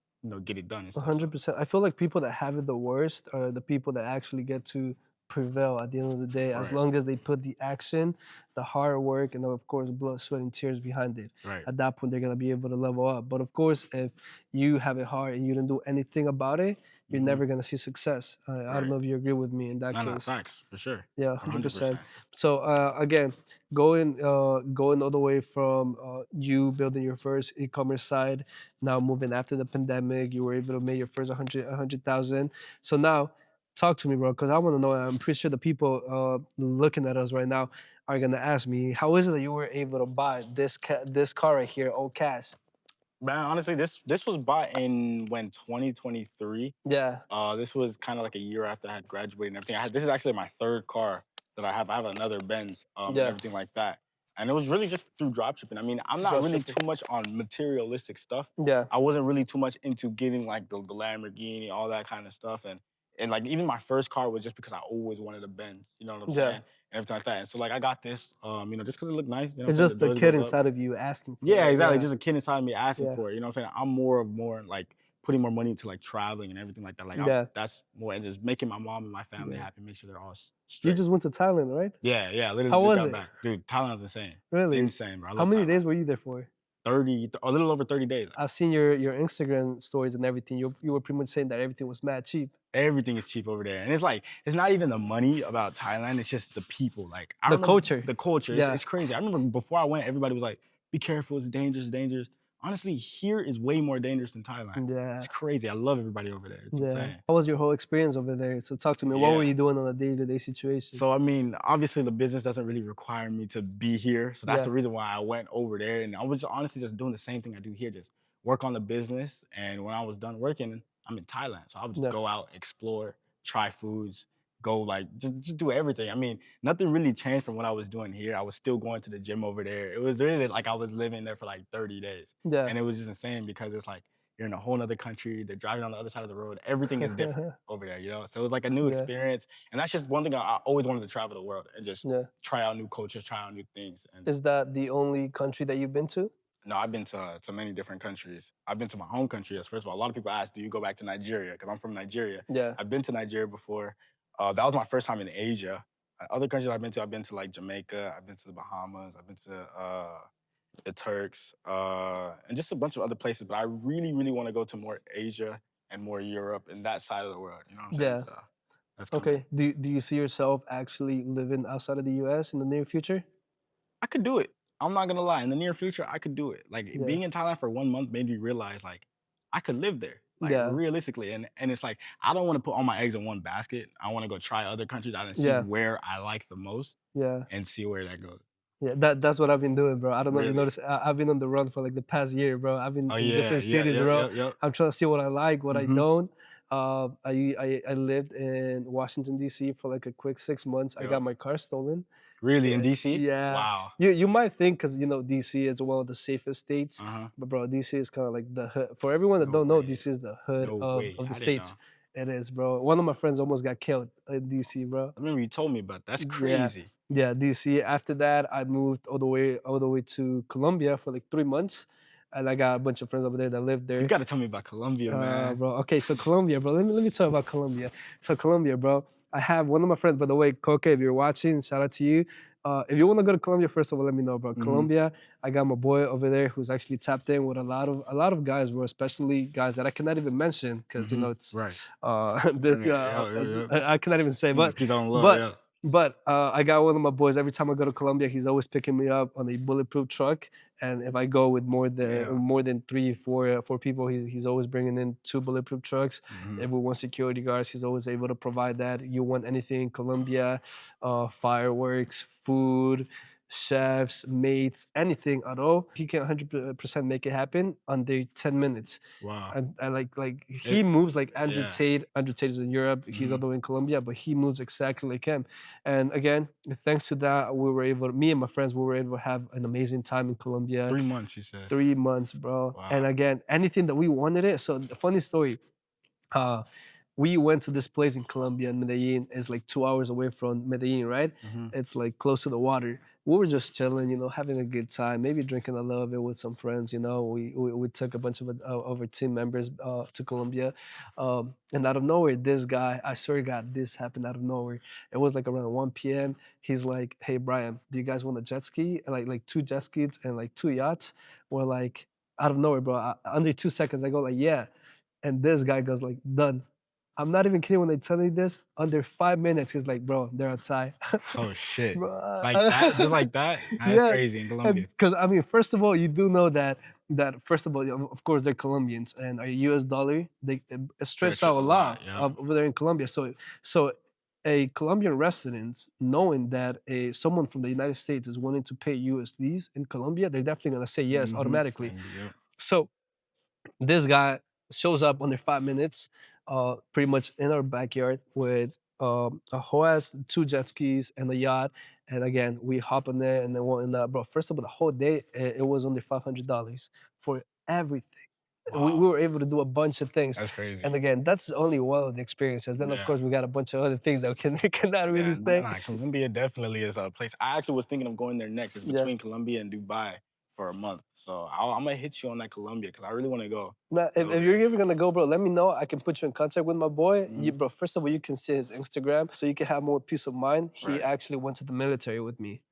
get it done and stuff. So 100%. I feel like people that have it the worst are the people that actually get to prevail at the end of the day, as right, long as they put the action, the hard work, and of course, blood, sweat, and tears behind it. right. At that point, they're gonna be able to level up. But of course, if you have it hard and you didn't do anything about it, you're Hmm. never gonna see success. I don't Right. know if you agree with me in that No, case. facts for sure. Yeah, One 100%. 100%. So again, going all the way from you building your first e-commerce side, now moving after the pandemic, you were able to make your first 100,000. So now, talk to me, bro, because I want to know. I'm pretty sure the people looking at us right now are gonna ask me, how is it that you were able to buy this car right here, all cash? Man, honestly, this was bought in when 2023. Yeah, This was kind of like a year after I had graduated and everything. This is actually my third car that I have. I have another Benz, and yeah, everything like that. and it was really just through dropshipping. I mean, I'm not Drop really shipping. too much on materialistic stuff. Yeah, I wasn't really too much into getting like the Lamborghini, all that kind of stuff, and like even my first car was just because I always wanted a Benz. You know what I'm yeah. saying? And everything like that. And so like I got this, just because it looked nice. You know what I'm It's saying? The just the doors kid goes up. inside of you asking for Yeah, it. exactly. Yeah, Just a kid inside me asking yeah, for it. You know what I'm saying? I'm more like putting more money into like traveling and everything like that. Like I'm yeah, that's more and just making my mom and my family yeah. happy, make sure they're all You straight. just went to Thailand, right? Yeah, yeah. Literally How just was got it? back, dude. Thailand's insane, Really? insane, bro. I How love many Thailand. days were you there for? 30, a little over 30 days. I've seen your Instagram stories and everything. You were pretty much saying that everything was mad cheap. Everything is cheap over there, and it's like it's not even the money about Thailand. It's just the people. Like I The remember culture. the culture. Yeah, It's crazy. I remember before I went, everybody was like, "Be careful. It's dangerous. It's dangerous." Honestly, here is way more dangerous than Thailand. yeah, It's crazy. I love everybody over there. It's yeah. insane. How was your whole experience over there? So talk to me. What were Yeah. you doing on a day-to-day situation? So I mean, obviously the business doesn't really require me to be here. So that's Yeah, the reason why I went over there. And I was honestly just doing the same thing I do here, just work on the business. And when I was done working, I'm in Thailand. So I would just yeah, go out, explore, try foods, go like just do everything. I mean, nothing really changed from what I was doing here. I was still going to the gym over there. It was really like I was living there for like 30 days. yeah. And it was just insane because it's like you're in a whole nother country, they're driving on the other side of the road. Everything is different over there, you know? So it was like a new Yeah, experience and that's just one thing I always wanted to travel the world and just yeah. try out new cultures, try out new things. And Is that the only country that you've been to? no, I've been to many different countries. I've been to my home country. As first of all, a lot of people ask, "Do you go back to Nigeria?" Because I'm from Nigeria. Yeah, I've been to Nigeria before. That was my first time in Asia. Other countries I've been to like Jamaica. I've been to the Bahamas. I've been to the Turks, and just a bunch of other places. But I really, really want to go to more Asia and more Europe and that side of the world. You know what I'm saying? yeah. So that's coming. Okay. Do you see yourself actually living outside of the US in the near future? I could do it. I'm not gonna lie. In the near future, I could do it. Like Yeah. being in Thailand for 1 month made me realize like I could live there. Like Yeah. realistically. And it's like I don't want to put all my eggs in one basket. I want to go try other countries out and see Yeah. where I like the most Yeah. and see where that goes. Yeah, that's what I've been doing, bro. I don't know if you Really. noticed. I've been on the run for like the past year, bro. I've been Oh in yeah, different yeah, cities, yeah, bro. yeah, yeah. I'm trying to see what I like, what I Hmm. don't. I lived in Washington D.C. for like a quick 6 months. I Yeah. got my car stolen. Really in Yeah, DC? yeah. Wow. You might think because DC is one of the safest states, Uh-huh. but bro, DC is kind of like the hood. For everyone that No don't know, way. DC is the hood No way. of the I didn't states. know. It is, bro. One of my friends almost got killed in DC, bro. I remember you told me about that. That's Yeah, crazy. yeah, DC. After that, I moved all the way to Colombia for like 3 months, and I got a bunch of friends over there that lived You there. gotta tell me about Colombia, man. Bro. Okay, so Colombia, bro. Let me talk about Colombia. So Colombia, bro. I have one of my friends, by the way, Coke. If you're watching, shout out to you. If you want to go to Colombia, first of all, let me know, bro. Hmm. Colombia, I got my boy over there who's actually tapped in with a lot of guys, bro. Especially guys that I cannot even mention because Hmm. it's Right. the, Yeah, yeah, yeah. I cannot even say, Just keep that on low, but yeah. I got one of my boys. Every time I go to Colombia, he's always picking me up on a bulletproof truck. And if I go with Yeah. more than three, four people, he's always bringing in two bulletproof trucks. Mhm. If we want security guards, he's always able to provide that. You want anything in Colombia, fireworks, food, chefs, mates, anything at all, he can 100% make it happen under 10 minutes. Wow. And I like he It moves like Andrew yeah. Tate. Andrew Tate is in Europe. He's all Mhm. the way in Colombia, but he moves exactly like him. And again, thanks to that, me and my friends, we were able to have an amazing time in Colombia. 3 months, you said. 3 months, bro. And Wow. again, anything that we wanted it. So the funny story, uh, we went to this place in Colombia, in Medellin. It's like 2 hours away from Medellin, right? Mhm. It's like close to the water. We were just chilling, having a good time, maybe drinking a little bit with some friends. We took a bunch of our team members to Colombia, and out of nowhere, this guy, I swear to God, this happened out of nowhere. It was like around 1 p.m. He's like, "Hey, Brian, do you guys want a jet ski? Like two jet skis and like two yachts?" We're like, out of nowhere, bro. Under 2 seconds, I go like, "Yeah," and this guy goes like, "Done." I'm not even kidding when they tell me this. Under 5 minutes, he's like, "Bro, they're outside." Oh, shit. Bro, Like that? Just like that? Nah, that's yes, crazy in and Colombia. because I mean, first of all, you do know that first of all, of course, they're Colombians, and our U.S. dollar it stretched out Stretches a a lot, lot yep. over there in Colombia. So a Colombian resident, knowing that someone from the United States is willing to pay USDs in Colombia, they're definitely gonna say yes Mhm. automatically. And yep. So this guy shows up under 5 minutes, pretty much in our backyard with a whole ass two jet skis and a yacht. And again, we hop on there and then whatnot, bro. First of all, the whole day it was under $500 for everything. We Wow, were able to do a bunch of things. that's And crazy. again, that's only one of the experiences. Then of Yeah. course we got a bunch of other things that we can cannot really Yeah, say. nah, Colombia definitely is a place. I actually was thinking of going there next. It's Yeah. between Colombia and Dubai for a month. So I'm gonna hit you on that Colombia because I really want to go Now, a if little you're bit. ever gonna go, bro, let me know. I can put you in contact with my boy. Hmm. Bro, first of all, you can see his Instagram, so you can have more peace of mind. He Right. actually went to the military with me,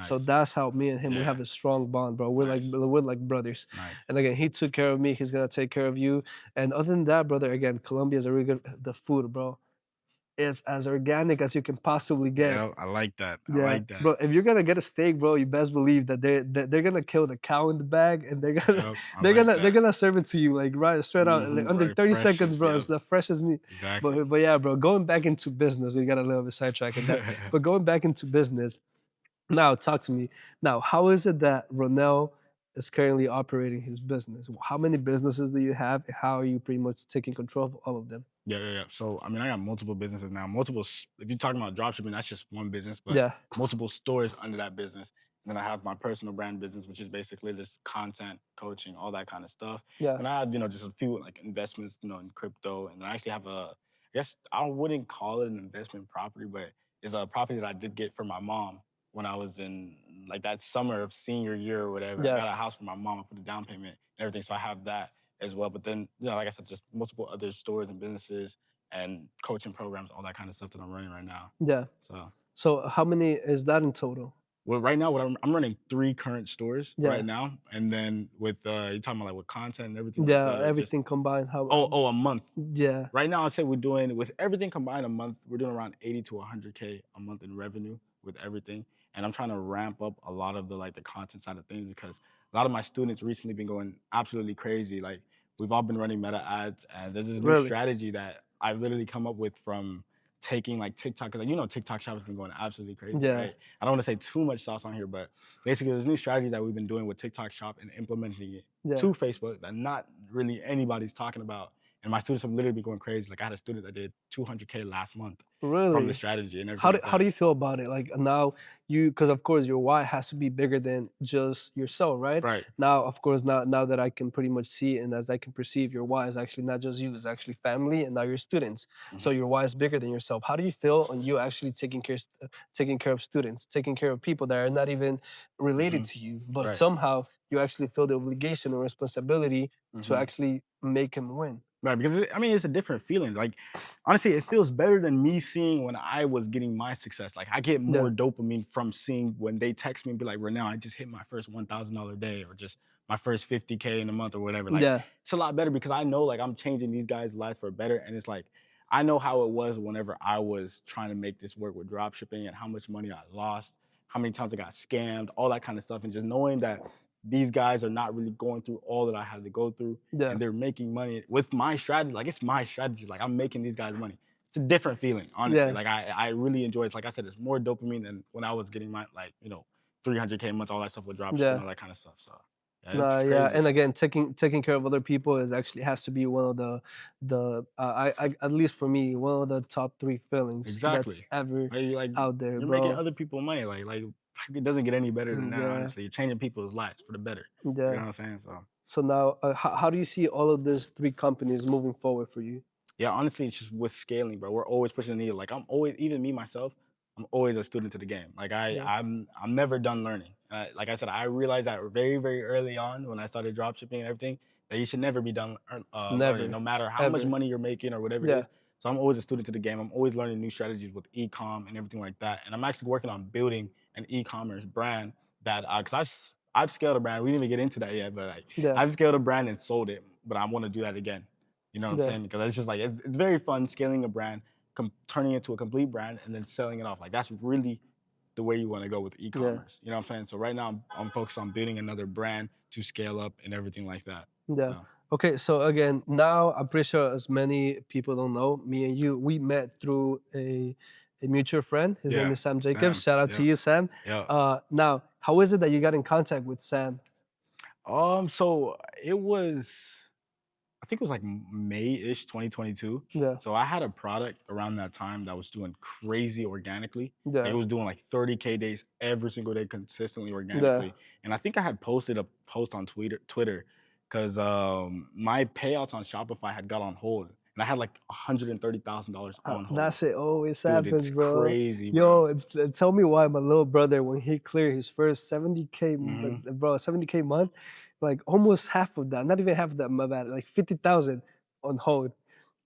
so Nice. that's how me and him we Yeah. have a strong bond, bro. Nice. We're like brothers. Nice. And again, he took care of me. He's gonna take care of you. And other than that, brother, again, Colombia is a really good. The food, bro, is as organic as you can possibly get. Yeah, I like that. I Yeah, like that. bro. If you're gonna get a steak, bro, you best believe that they're gonna kill the cow in the bag, and they're gonna Yep, I like they're that. gonna serve it to you like right straight out, like under Right. 30 seconds, Freshest. bro. It's Yep. the freshest meat. Exactly. But yeah, bro. Going back into business, we got a little bit sidetracked in that. But going back into business now, talk to me now. How is it that Ronel is currently operating his business? How many businesses do you have? And how are you pretty much taking control of all of them? Yeah, yeah, yeah. So, I mean, I got multiple businesses now. If you're talking about dropshipping, that's just one business, but Yeah, multiple stores under that business. And then I have my personal brand business, which is basically just content, coaching, all that kind of stuff. yeah, And I have, just a few like investments, in crypto. And then I actually have I guess I wouldn't call it an investment property, but it's a property that I did get for my mom when I was in like that summer of senior year or whatever. I yeah, got a house for my mom. I put a down payment and everything. So I have that as well. But then, like I said, just multiple other stores and businesses and coaching programs, all that kind of stuff that I'm running right now. yeah. So, So how many is that in total? well, right now, what I'm running three current stores right Yeah. now, and then with you're talking about like with content and everything like Yeah, that, or just everything combined, a month. yeah, Right now, I'd say we're doing with everything combined a month. We're doing around 80 to 100K a month in revenue with everything, and I'm trying to ramp up a lot of the content side of things because a lot of my students recently been going absolutely crazy. Like we've all been running meta ads, and there's this new really. strategy that I've literally come up with from taking like TikTok because TikTok shop has been going absolutely crazy, Yeah, right? I don't want to say too much sauce on here, but basically there's a new strategy that we've been doing with TikTok shop and implementing it yeah, to Facebook that not really anybody's talking about, and my students have literally been going crazy. Like I had a student that did 200K last month from the really. strategy and everything like How do that. you feel about it? Like now because of course your why has to be bigger than just yourself, right? Right. Now, of course, now that I can pretty much see and as I can perceive, your why is actually not just you, it's actually family and now your students. So Mhm, your why is bigger than yourself. How do you feel on you actually taking care of students, taking care of people that are not even related mhm, to you, but right. somehow you actually feel the obligation or responsibility to Mhm. actually make them win? Right, because I mean, it's a different feeling. Like, honestly, it feels better than me seeing when I was getting my success. Like, I get Yeah, more dopamine from seeing when they text me and be like, "Renell, I just hit my first $1,000 day, or just my first 50K in a month, or whatever." Like, yeah, it's a lot better because I know like I'm changing these guys' lives for better, and it's like I know how it was whenever I was trying to make this work with drop shipping and how much money I lost, how many times I got scammed, all that kind of stuff, and just knowing that these guys are not really going through all that I had to go through yeah, and they're making money with my strategy. Like it's my strategy. Like I'm making these guys money. It's a different feeling, honestly. yeah, Like I really enjoy it. Like I said, it's more dopamine than when I was getting my 300K a month, all that stuff with dropshipping, yeah. all that kind of stuff. So yeah, Nah, it's yeah, crazy. and again, taking care of other people is actually has to be one of the I at least for me one of the top three feelings that's Exactly. ever Like out there, you're making bro. other people money. Like it doesn't get any better than that, Yeah, honestly. You're changing people's lives for the better. You know yeah. what I'm saying? So So now, how do you see all of these three companies moving forward for you? yeah, honestly, it's just with scaling, bro. We're always pushing the needle. Like I'm always, even me myself, I'm always a student to the game. Like Yeah, I'm never done learning. Like I said, I realized that very, very early on when I started drop shipping and everything that you should never be done learning, never, no matter how much ever. money you're making or whatever it Yeah, is. So I'm always a student to the game. I'm always learning new strategies with e-com and everything like that. And I'm actually working on building an e-commerce brand that because I've scaled a brand. We didn't even get into that yet, but like yeah, I've scaled a brand and sold it. But I want to do that again. You know what I'm yeah, saying? Because it's just like it's very fun scaling a brand, turning it into a complete brand, and then selling it off. Like that's really the way you want to go with yeah. e-commerce. You know what I'm saying? So right now I'm focused on building another brand to scale up and everything like that. Yeah. So Okay, so again, now I'm pretty sure as many people don't know, me and you, we met through a mutual friend. His name yeah, is Sam Jacobs. Sam. Shout out to Yep. you, Sam. Yep. Now, how is it that you got in contact with Sam? So it was think it was like May-ish 2022. Yeah. So I had a product around that time that was doing crazy organically. Like it Yeah. was doing like 30K days every single day consistently Yeah. organically. And I think I had posted a post on Twitter because my payouts on Shopify had got on hold. And I had like $130,000 on That hold. shit always Dude, it's happens, bro. crazy, bro. Yo, tell me why my little brother, when he cleared his first 70K, Hmm. bro, 70K month, like almost half of that, not even half of that, my bad, like 50,000 on hold.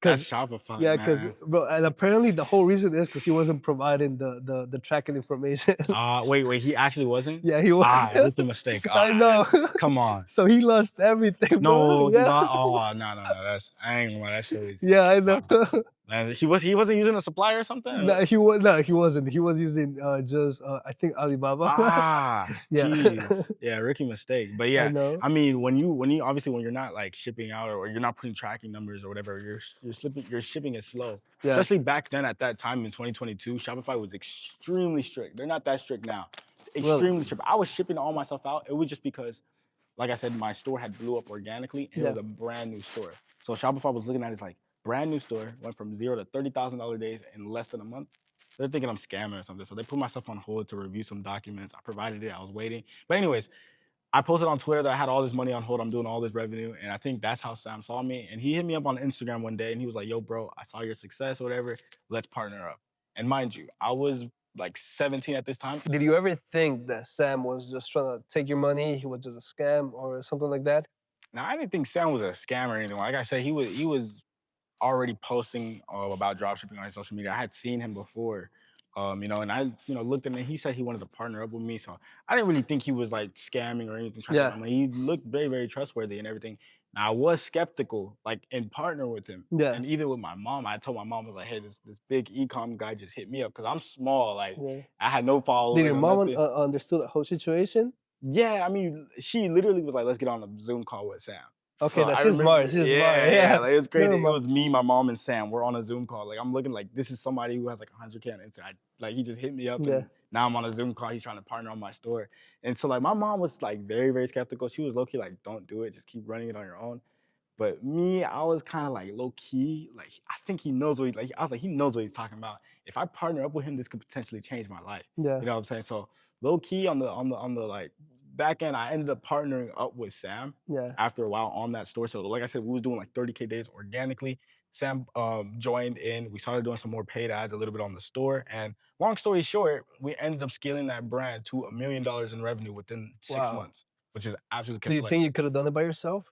That's Cause Shopify, yeah, cause man. bro, and apparently the whole reason is because he wasn't providing the tracking information. Wait, he actually wasn't? Yeah, he was. Ah, rookie mistake. Ah, I know. that's come on. So he lost everything, bro. No, Yeah, not oh no. That's I ain't gonna lie, that's crazy. yeah, I know. Wow. Man, he wasn't using a supplier or something? Or No, what? he was no, he wasn't. He was using just I think Alibaba. Yeah, Jeez. Yeah, rookie mistake. But I yeah, know. I mean, when you obviously when you're not like shipping out or you're not putting tracking numbers or whatever, your shipping is slow. Yeah. Especially back then at that time in 2022, Shopify was extremely strict. They're not that strict now. Really? Extremely strict. I was shipping all my stuff out. It was just because like I said, my store had blew up organically and it Yeah. was a brand new store. So Shopify was looking at it as like brand new store, went from zero to $30,000 days in less than a month. They're thinking I'm scamming or something. So they put my stuff on hold to review some documents. I provided it. I was waiting. But anyways, I posted on Twitter that I had all this money on hold. I'm doing all this revenue. And I think that's how Sam saw me. And he hit me up on Instagram one day and he was like, yo, bro, I saw your success or whatever. Let's partner up. And mind you, I was like 17 at this time. Did you ever think that Sam was just trying to take your money? He was just a scam or something like that? Now I didn't think Sam was a scam or anything. Like I said, he was already posting about dropshipping on his social media. I had seen him before, and I, looked at him and he said he wanted to partner up with me. So I didn't really think he was like scamming or anything, trying to take Yeah. my money. He looked very, very trustworthy and everything. Now I was skeptical, like in partner with him. Yeah. And even with my mom, I told my mom, I was like, hey, this big ecom guy just hit me up because I'm small. Like Yeah. I had no Did following your or mom nothing. understood the whole situation? Yeah, I mean, she literally was like, "Let's get on a Zoom call with Sam." So Okay, that I she's smart. remember, She's smart. yeah, Yeah. like it was crazy. Never It mind. was me, my mom, and Sam. We're on a Zoom call. Like I'm looking like this is somebody who has like 100K on Instagram. Like he just hit me up, Yeah. and now I'm on a Zoom call. He's trying to partner on my store, and so like my mom was like very, very skeptical. She was low key like, "Don't do it. Just keep running it on your own." But me, I was kind of like low key. Like I think he knows what he like. I was like, he knows what he's talking about. If I partner up with him, this could potentially change my life. Yeah. You know what I'm saying? So low key on the like back end, I ended up partnering up with Sam Yeah. after a while on that store. So like I said, we was doing like 30K days organically. Sam joined in. We started doing some more paid ads a little bit on the store. And long story short, we ended up scaling that brand to $1 million in revenue within six Wow. months, which is absolutely Do crazy. you So, like think you could have done it by yourself?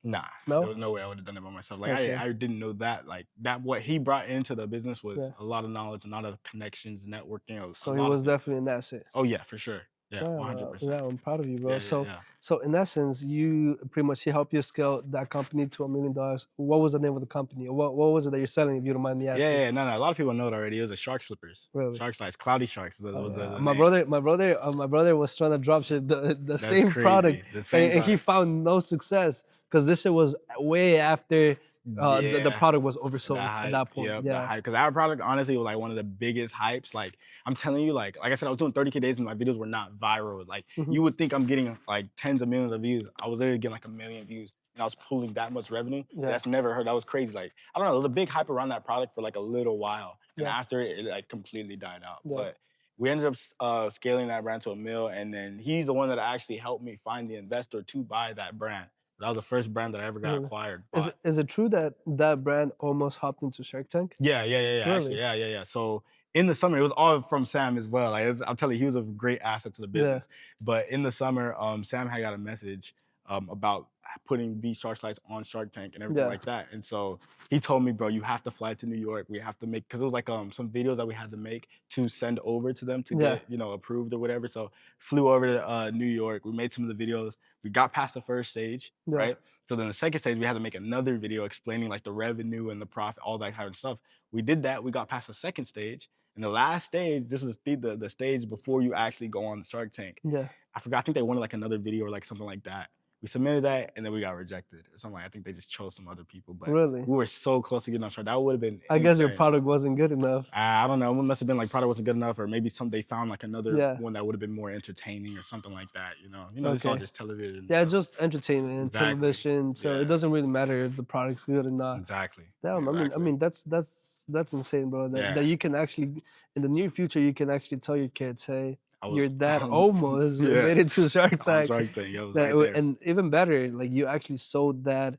nah, there No? was no way I would have done it by myself. Like I, Okay. I didn't know that. Like that, what he brought into the business was Yeah. a lot of knowledge, a lot of connections, networking, a So he lot of was things. definitely an asset. Oh yeah, for sure. Yeah, Yeah, one hundred yeah, percent. I'm proud of you, bro. Yeah, yeah, So, yeah. so in essence, you pretty much he helped you scale that company to $1 million. What was the name of the company? Or what was it that you're selling, if you don't mind me Yeah, asking? yeah, no. A lot of people know it already. It was a shark slippers, Really? shark slides, cloudy sharks Oh was yeah. the My name. brother, my brother was trying to drop ship the That's same product, crazy. The same and he product. found no success because this shit was way after the Yeah. product was The oversold at hype, that point. yep, the Yeah. hype. Because our product honestly was like one of the biggest hypes. Like I'm telling you, like I said, I was doing 30K days and my videos were not viral. Like Hmm. you would think I'm getting like tens of millions of views. I was literally getting like a million views, and I was pulling that much revenue. Yeah. That's never heard. That was crazy. Like I don't know, there was a big hype around that product for like a little while, and Yeah. after it, it like completely died out. Yeah. But we ended up scaling that brand to a mill, and then he's the one that actually helped me find the investor to buy that brand. That was the first brand that I ever got Really. acquired. Is Bought. it true that that brand almost hopped into Shark Tank? Yeah. Actually, Really? yeah. So in the summer, it was all from Sam as well. Like I'm telling you, he was a great asset to the Yeah. business. But in the summer, Sam had got a message about putting these shark slides on Shark Tank and everything Yeah. like that. And so he told me, bro, you have to fly to New York. We have to make because it was like some videos that we had to make to send over to them to Yeah. get approved or whatever. So flew over to New York. We made some of the videos. We got past the first stage, Yeah. right? So then the second stage, we had to make another video explaining like the revenue and the profit, all that kind of stuff. We did that. We got past the second stage. And the last stage, this is the stage before you actually go on Shark Tank. Yeah. I forgot. I think they wanted like another video or like something like that. we submitted that, and then we got rejected or something. I think they just chose some other people, but Really? we were so close to getting on track. That would have been I guess your insane. product wasn't good enough. I don't know. It must have been like product wasn't good enough, or maybe some they found like another Yeah. one that would have been more entertaining or something like that. This is all Okay. just television. Yeah, So just entertainment and exactly, television, so it yeah, doesn't really matter if the product's good or not. exactly, Damn, exactly. that's insane, bro. That Yeah, you can actually in the near future you can actually tell your kids, hey, I was, your dad almost yeah, made it to Shark on Tank. Shark Tank. I was That right there. and even better, like you actually sold that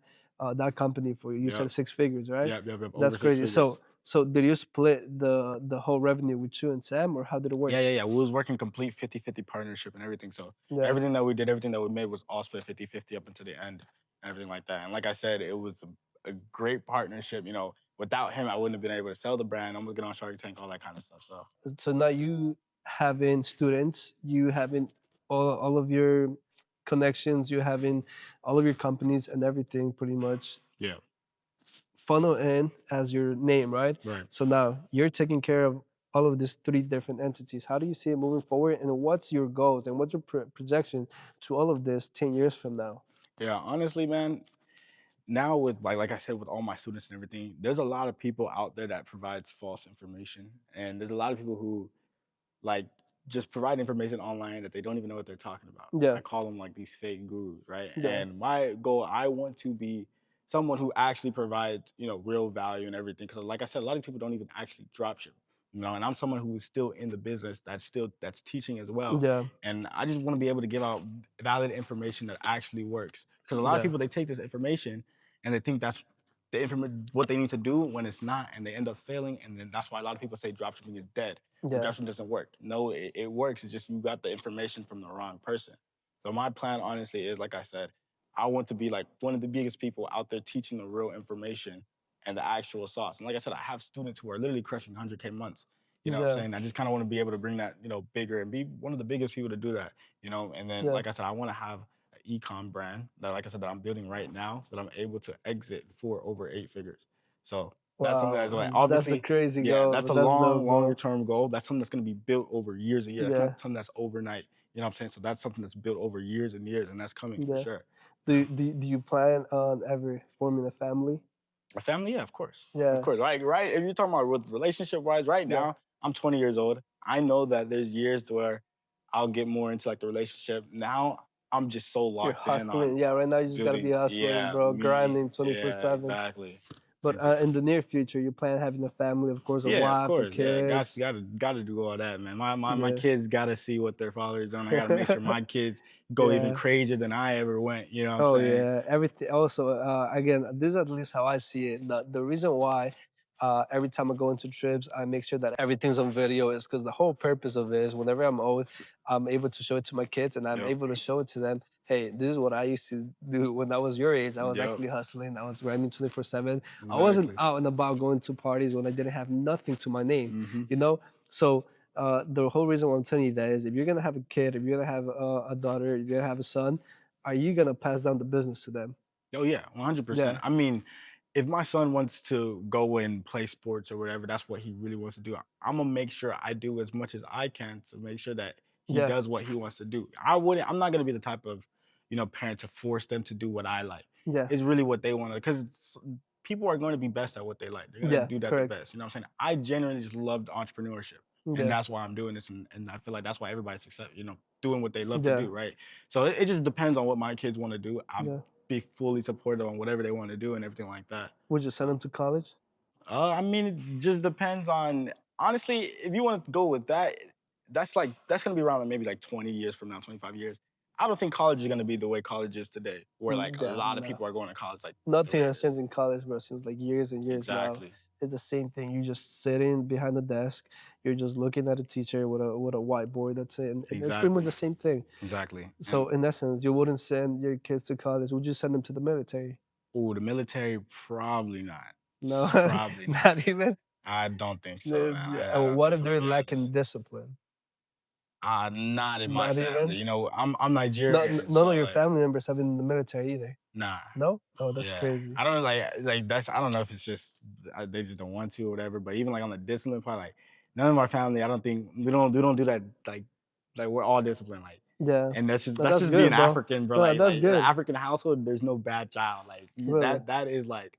company for you. You Yep, said 6 figures, right? yep. Over That's six crazy. figures. So did you split the whole revenue with you and Sam, or how did it work? Yeah. We was working complete 50-50 partnership and everything. So Yeah, everything that we did, everything that we made was all split 50-50 up until the end and everything like that. And like I said, it was a great partnership. Without him, I wouldn't have been able to sell the brand, almost get on Shark Tank, all that kind of stuff. So so now you having students, you having all of your connections, you having all of your companies and everything pretty much yeah, funnel in as your name, right? right. So now you're taking care of all of these three different entities. How do you see it moving forward, and what's your goals and what's your projection to all of this 10 years from now? Yeah, honestly, man, now with like I said, with all my students and everything, there's a lot of people out there that provides false information. And there's a lot of people who like just provide information online that they don't even know what they're talking about. Yeah, I call them like these fake gurus, right? yeah, And my goal, I want to be someone who actually provides, real value and everything. Because like I said, a lot of people don't even actually drop ship. And I'm someone who is still in the business that's teaching as well. yeah, And I just want to be able to give out valid information that actually works. Because a lot of yeah, people they take this information and they think that's the information what they need to do when it's not, and they end up failing. And then that's why a lot of people say dropshipping is dead. yeah, Dropshipping doesn't work. No, it works. It's just you got the information from the wrong person. So my plan, honestly, is like I said, I want to be like one of the biggest people out there teaching the real information and the actual sauce. And like I said, I have students who are literally crushing 100K months. You know what I'm yeah, saying? I just kind of want to be able to bring that, bigger and be one of the biggest people to do that, And then, yeah. like I said, I want to have an ecom brand that, like I said, that I'm building right now that I'm able to exit for over 8 figures. So that's something that's like, Wow, that's a obviously, crazy yeah, goal, that's but a that's dope, longer bro. term goal. That's something that's going to be built over years and years. That's Yeah, not something that's overnight. You know what I'm saying? So that's something that's built over years and years, and that's coming for yeah. sure. Do you plan on ever forming a family? A family, yeah, of course, of Yeah, course. Like, right? If you're talking about with relationship wise, right yeah. now I'm 20 years old. I know that there's years where I'll get more into like the relationship. Now I'm just so You're locked in on hustling. Yeah, right now you just gotta be building. hustling, Yeah, bro, me. grinding Yeah, 24/7. exactly. But And just in the near future, you plan having a family, of course, a yeah, of wife, a course. Yeah, got kids. gotta do all that, man. My Yeah, kids gotta see what their father is doing. I gotta make sure my kids go even yeah. crazier than I ever went. You know what I'm Oh saying? yeah, everything. Also, again, this is at least how I see it. The reason why every time I go into trips, I make sure that everything's on video is because the whole purpose of it is whenever I'm old, I'm able to show it to my kids and I'm Yep. able to show it to them. Hey, this is what I used to do when I was your age. I was Yep. actually hustling. I was grinding 24/7. I wasn't Exactly. out and about going to parties when I didn't have nothing to my name. Hmm. You know, so. The whole reason why I'm telling you that is if you're gonna have a kid, if you're gonna have a daughter, if you're gonna have a son, are you gonna pass down the business to them? Oh yeah, 100%. Yeah, I mean, if my son wants to go and play sports or whatever, that's what he really wants to do. I'm gonna make sure I do as much as I can to make sure that he yeah, does what he wants to do. I'm not gonna be the type of, parent to force them to do what I like. yeah, It's really what they want to, because people are going to be best at what they like. They're gonna yeah, do that the correct. best. You know what I'm saying? I genuinely just loved entrepreneurship. And Yeah, that's why I'm doing this, and I feel like that's why everybody's success, doing what they love to yeah, do, right? So it just depends on what my kids want to do. I'm yeah. be fully supportive on whatever they want to do and everything like that. Would you send them to college? I mean, it just depends on, honestly, if you want to go with that, that's gonna be around like maybe like 20 years from now, 25 years. I don't think college is gonna be the way college is today, where like a Yeah, lot of no. people are going to college like the Nothing way it has is. changed in college, bro, since like years and years now. Exactly. It's the same thing. You just sitting behind the desk. You're just looking at a teacher with a whiteboard. That's it, and it's pretty much Exactly. the same thing. Exactly. So And in essence, you wouldn't send your kids to college. Would you send them to the military? oh, the military, probably not. No, Probably not. not even. I don't think so, man. I don't What think if so, to they're be lacking honest. discipline? Not in my Not family. even. I'm Nigerian, None so of your like, family members have been in the military either. nah. No? Oh, that's Yeah, crazy. I don't know, like that's, I don't know if it's just they just don't want to or whatever. But even like on the discipline part, like none of my family, I don't think we don't do that. Like we're all disciplined. Like Yeah. And No, that's that's just being good, bro. African, bro. No, that's Like in an good. African household, there's no bad child. Like Really. that is like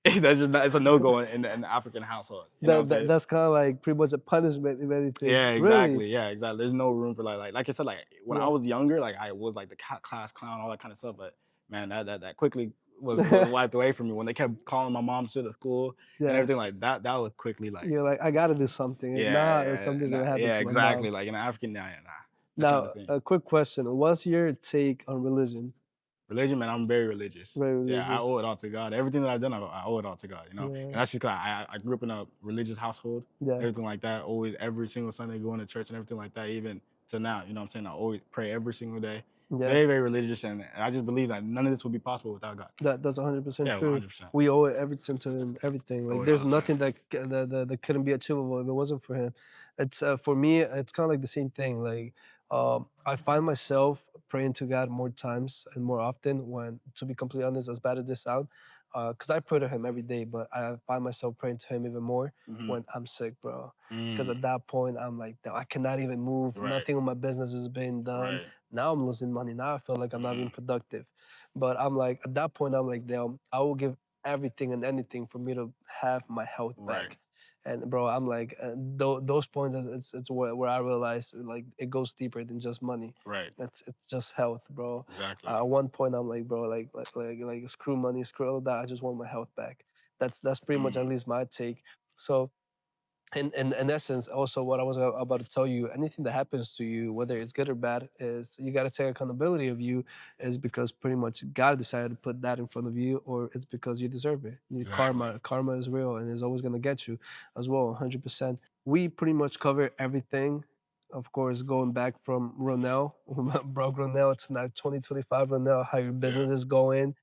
that's just not, it's a no go in an African household. You know what I'm saying? That's kind of like pretty much a punishment, if anything. Yeah, Really? exactly. Yeah, exactly. There's no room for like I said, like when I Yeah. was younger, like I was like the class clown, all that kind of stuff. But man, that quickly was wiped away from me when they kept calling my mom to the school and Yeah. everything like that. That was quickly like, You're like, I gotta do something. If yeah, not, yeah, something's gonna nah, happen yeah, to my exactly. mom. Like in African, nah, yeah, nah, that's not the Now, thing. a quick question. What's your take on religion? Religion, man, I'm very religious. Very Yeah, I religious. owe it all to God. Everything that I've done, I owe it all to God. You know, Yeah. and that's just 'cause I grew up in a religious household, Yeah. everything like that. Always, every single Sunday, going to church and everything like that. Even to now, you know what I'm saying? I always pray every single day. Yeah. Very, very religious, and I just believe that none of this would be possible without God. That's 100% Yeah, true. 100%. We owe everything to him, everything. Owe Like, it there's all to Him. nothing that couldn't be achievable if it wasn't for him. It's for me, it's kind of like the same thing. Like, I find myself praying to God more times and more often when, to be completely honest, as bad as this sound, because I pray to Him every day, but I find myself praying to Him even more Hmm. when I'm sick, bro. Because Mm, at that point, I'm like, I cannot even move. right, Nothing with my business is being done. right. Now I'm losing money. Now I feel like I'm not being Mm, productive. But I'm like, at that point, I'm like, damn, I will give everything and anything for me to have my health right, back. And bro, I'm like, those points, it's where I realize like it goes deeper than just money. right. It's just health, bro. Exactly. At one point, I'm like, bro, like screw money, screw all that. I just want my health back. That's pretty much Mm, at least my take. So in essence, also what I was about to tell you, anything that happens to you, whether it's good or bad, is you got to take accountability of you, is because pretty much God decided to put that in front of you, or it's because you deserve it. exactly. Karma is real and is always gonna get you as well, 100%. We pretty much cover everything. Of course, going back from Ronel, bro, Ronel to now 2025 Ronel, how your Yeah. business is going.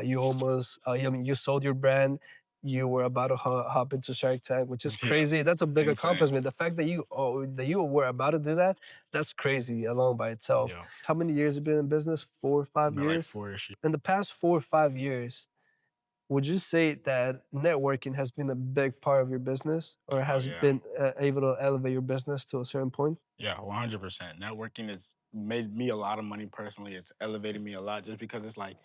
You almost, I mean, you sold your brand, you were about to hop into Shark Tank, which is Yeah. crazy. That's a big Insane. accomplishment. The fact that you were about to do that, that's crazy alone by itself. Yeah. How many years have you been in business? 4 or 5 But like years? 4 ish. In the past 4 or 5 years, would you say that networking has been a big part of your business or Oh has yeah. been able to elevate your business to a certain point? Yeah, 100%. Networking has made me a lot of money personally. It's elevated me a lot just because it's like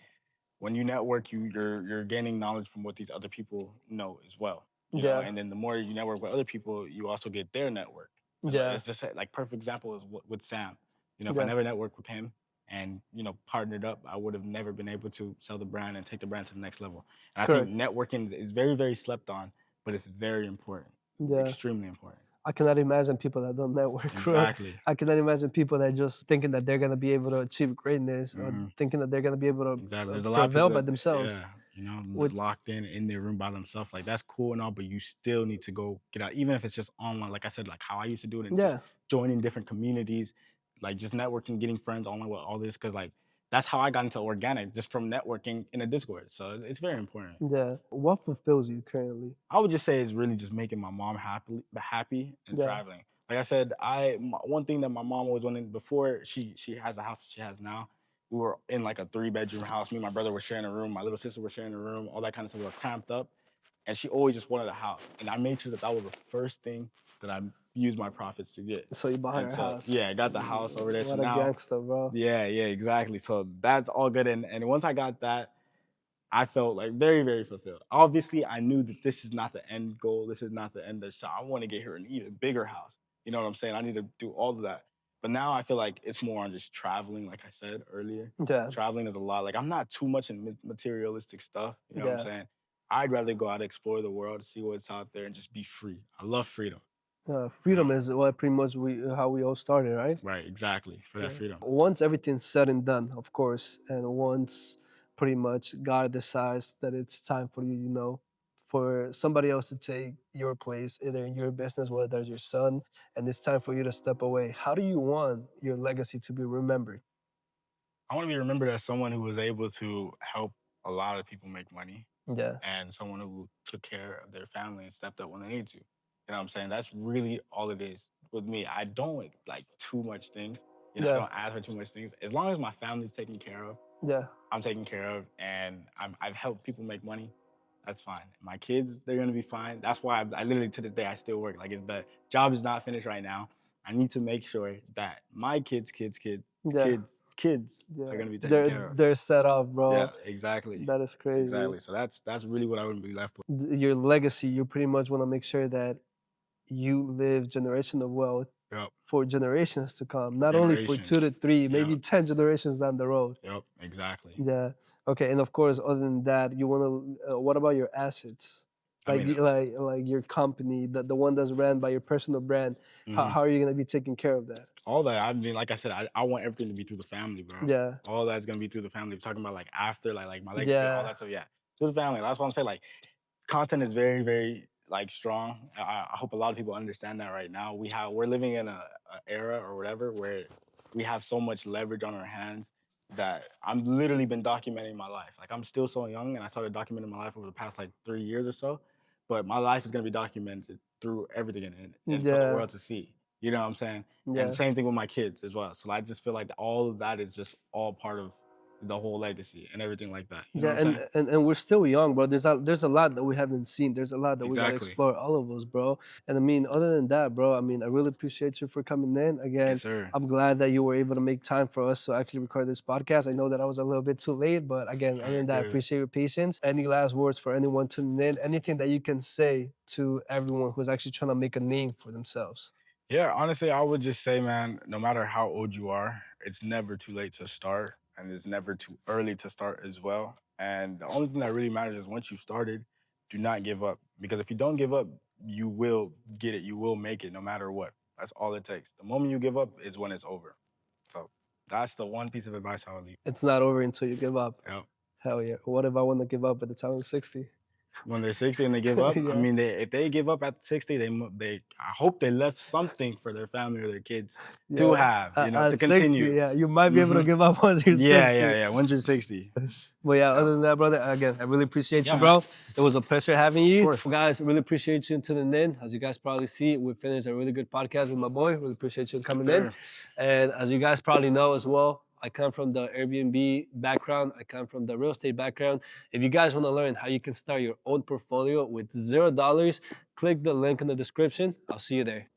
when you network, you're gaining knowledge from what these other people know as well. You know, Yeah. and then the more you network with other people, you also get their network. And Yeah. it's just like perfect example is with Sam. You know, if I Yeah. never networked with him and partnered up, I would have never been able to sell the brand and take the brand to the next level. And I think Correct. networking is very very slept on, but it's very important, Yeah. extremely important. I cannot imagine people that don't network, bro. Exactly. I cannot imagine people that just thinking that they're gonna be able to achieve greatness or Hmm. thinking that they're gonna be able to Exactly. There's a lot of prevail people by that, themselves. yeah, just Which, locked in their room by themselves. Like that's cool and all, but you still need to go get out, even if it's just online. Like I said, like how I used to do it, and just yeah, joining different communities, like just networking, getting friends online with all this, because like that's how I got into organic, just from networking in a Discord. So it's very important. yeah. What fulfills you currently? I would just say it's really just making my mom happy and Yeah. traveling. Like I said, one thing that my mom always wanted before she has the house that she has now. We were in like a 3 bedroom house. Me and my brother were sharing a room. My little sister was sharing a room. All that kind of stuff. We were cramped up, and she always just wanted a house. And I made sure that that was the first thing that I used my profits to get. So you bought And her so house. yeah, I got the house over there. So What a now, gangster, bro. yeah, yeah, exactly. So that's all good. And once I got that, I felt like very, very fulfilled. Obviously, I knew that this is not the end goal. This is not the end of the shot. I want to get her an even bigger house. You know what I'm saying? I need to do all of that. But now I feel like it's more on just traveling, like I said earlier. Yeah, Traveling is a lot. Like I'm not too much in materialistic stuff. You know what I'm yeah. saying? I'd rather go out and explore the world, see what's out there, and just be free. I love freedom. You Freedom know? is what pretty much we how we all started, right? Right, exactly. For that Yeah. freedom. Once everything's said and done, of course, and once pretty much God decides that it's time for you, for somebody else to take your place, either in your business, whether that's your son, and it's time for you to step away. How do you want your legacy to be remembered? I want to be remembered as someone who was able to help a lot of people make money Yeah, and someone who took care of their family and stepped up when they needed to. You know what I'm saying? That's really all it is with me. I don't like too much things. I yeah, don't ask for too much things. As long as my family's taken care of, yeah. I'm taken care of, and I've helped people make money. That's fine. My kids, they're gonna be fine. That's why I literally to this day I still work. Like it's the job is not finished right now, I need to make sure that my Yeah, kids are yeah. gonna be taken They're care of. they're set up, Yeah, bro. exactly. That is crazy. Exactly. So that's really what I would be left with. Your legacy, you pretty much want to make sure that you live generational wealth Yep. for generations to come, not only for two Generations. to three, Yep. maybe 10 generations down the road. Yep. Exactly. Yeah. Okay. And of course, other than that, you want to. What about your assets? I Like, mean, like your company, the one that's ran by your personal brand. mhm. How are you gonna be taking care of that? All that. I mean, like I said, I want everything to be through the family, bro. Yeah. All that's gonna be through the family. We're talking about like after, like my legacy, all Yeah. that stuff. Yeah, through the family. That's what I'm saying. Like content is very, very like strong. I hope a lot of people understand that right now. We're living in a era or whatever where we have so much leverage on our hands that I'm literally been documenting my life. Like I'm still so young, and I started documenting my life over the past like 3 years or so. But my life is gonna be documented through everything and for the Yeah. world to see. You know what I'm saying? And Yeah. same thing with my kids as well. So I just feel like all of that is just all part of the whole legacy and everything like that. You know Yeah, what I'm saying? and we're still young, bro. There's a lot that we haven't seen. There's a lot that we gotta Exactly. explore, all of us, bro. And I mean, other than that, bro, I mean, I really appreciate you for coming in. Yes, Again, sir. I'm glad that you were able to make time for us to actually record this podcast. I know that I was a little bit too late, but again, All other than right, that, I good. appreciate your patience. Any last words for anyone tuning in? Anything that you can say to everyone who's actually trying to make a name for themselves? Yeah, honestly, I would just say, man, no matter how old you are, it's never too late to start, and it's never too early to start as well. And the only thing that really matters is once you started, do not give up. Because if you don't give up, you will get it. You will make it no matter what. That's all it takes. The moment you give up is when it's over. So that's the one piece of advice I would leave. It's not over until you give up. Yep. Hell yeah. What if I want to give up at the time of 60? When they're 60 and they give up, I Yeah. mean, if they give up at 60, I hope they left something for their family or their kids to Yeah, have, to at 60, continue. yeah, you might be able to Mhm. give up once you're Yeah, 60. yeah, yeah. 160. But yeah, Yep. other than that, brother, again, I really appreciate Yeah, you, man. bro. It was a pleasure having Of you. course. Well, guys, really appreciate you tuning in. As you guys probably see, we finished a really good podcast with my boy. Really appreciate you coming in. Sure. And as you guys probably know as well, I come from the Airbnb background. I come from the real estate background. If you guys want to learn how you can start your own portfolio with $0, click the link in the description. I'll see you there.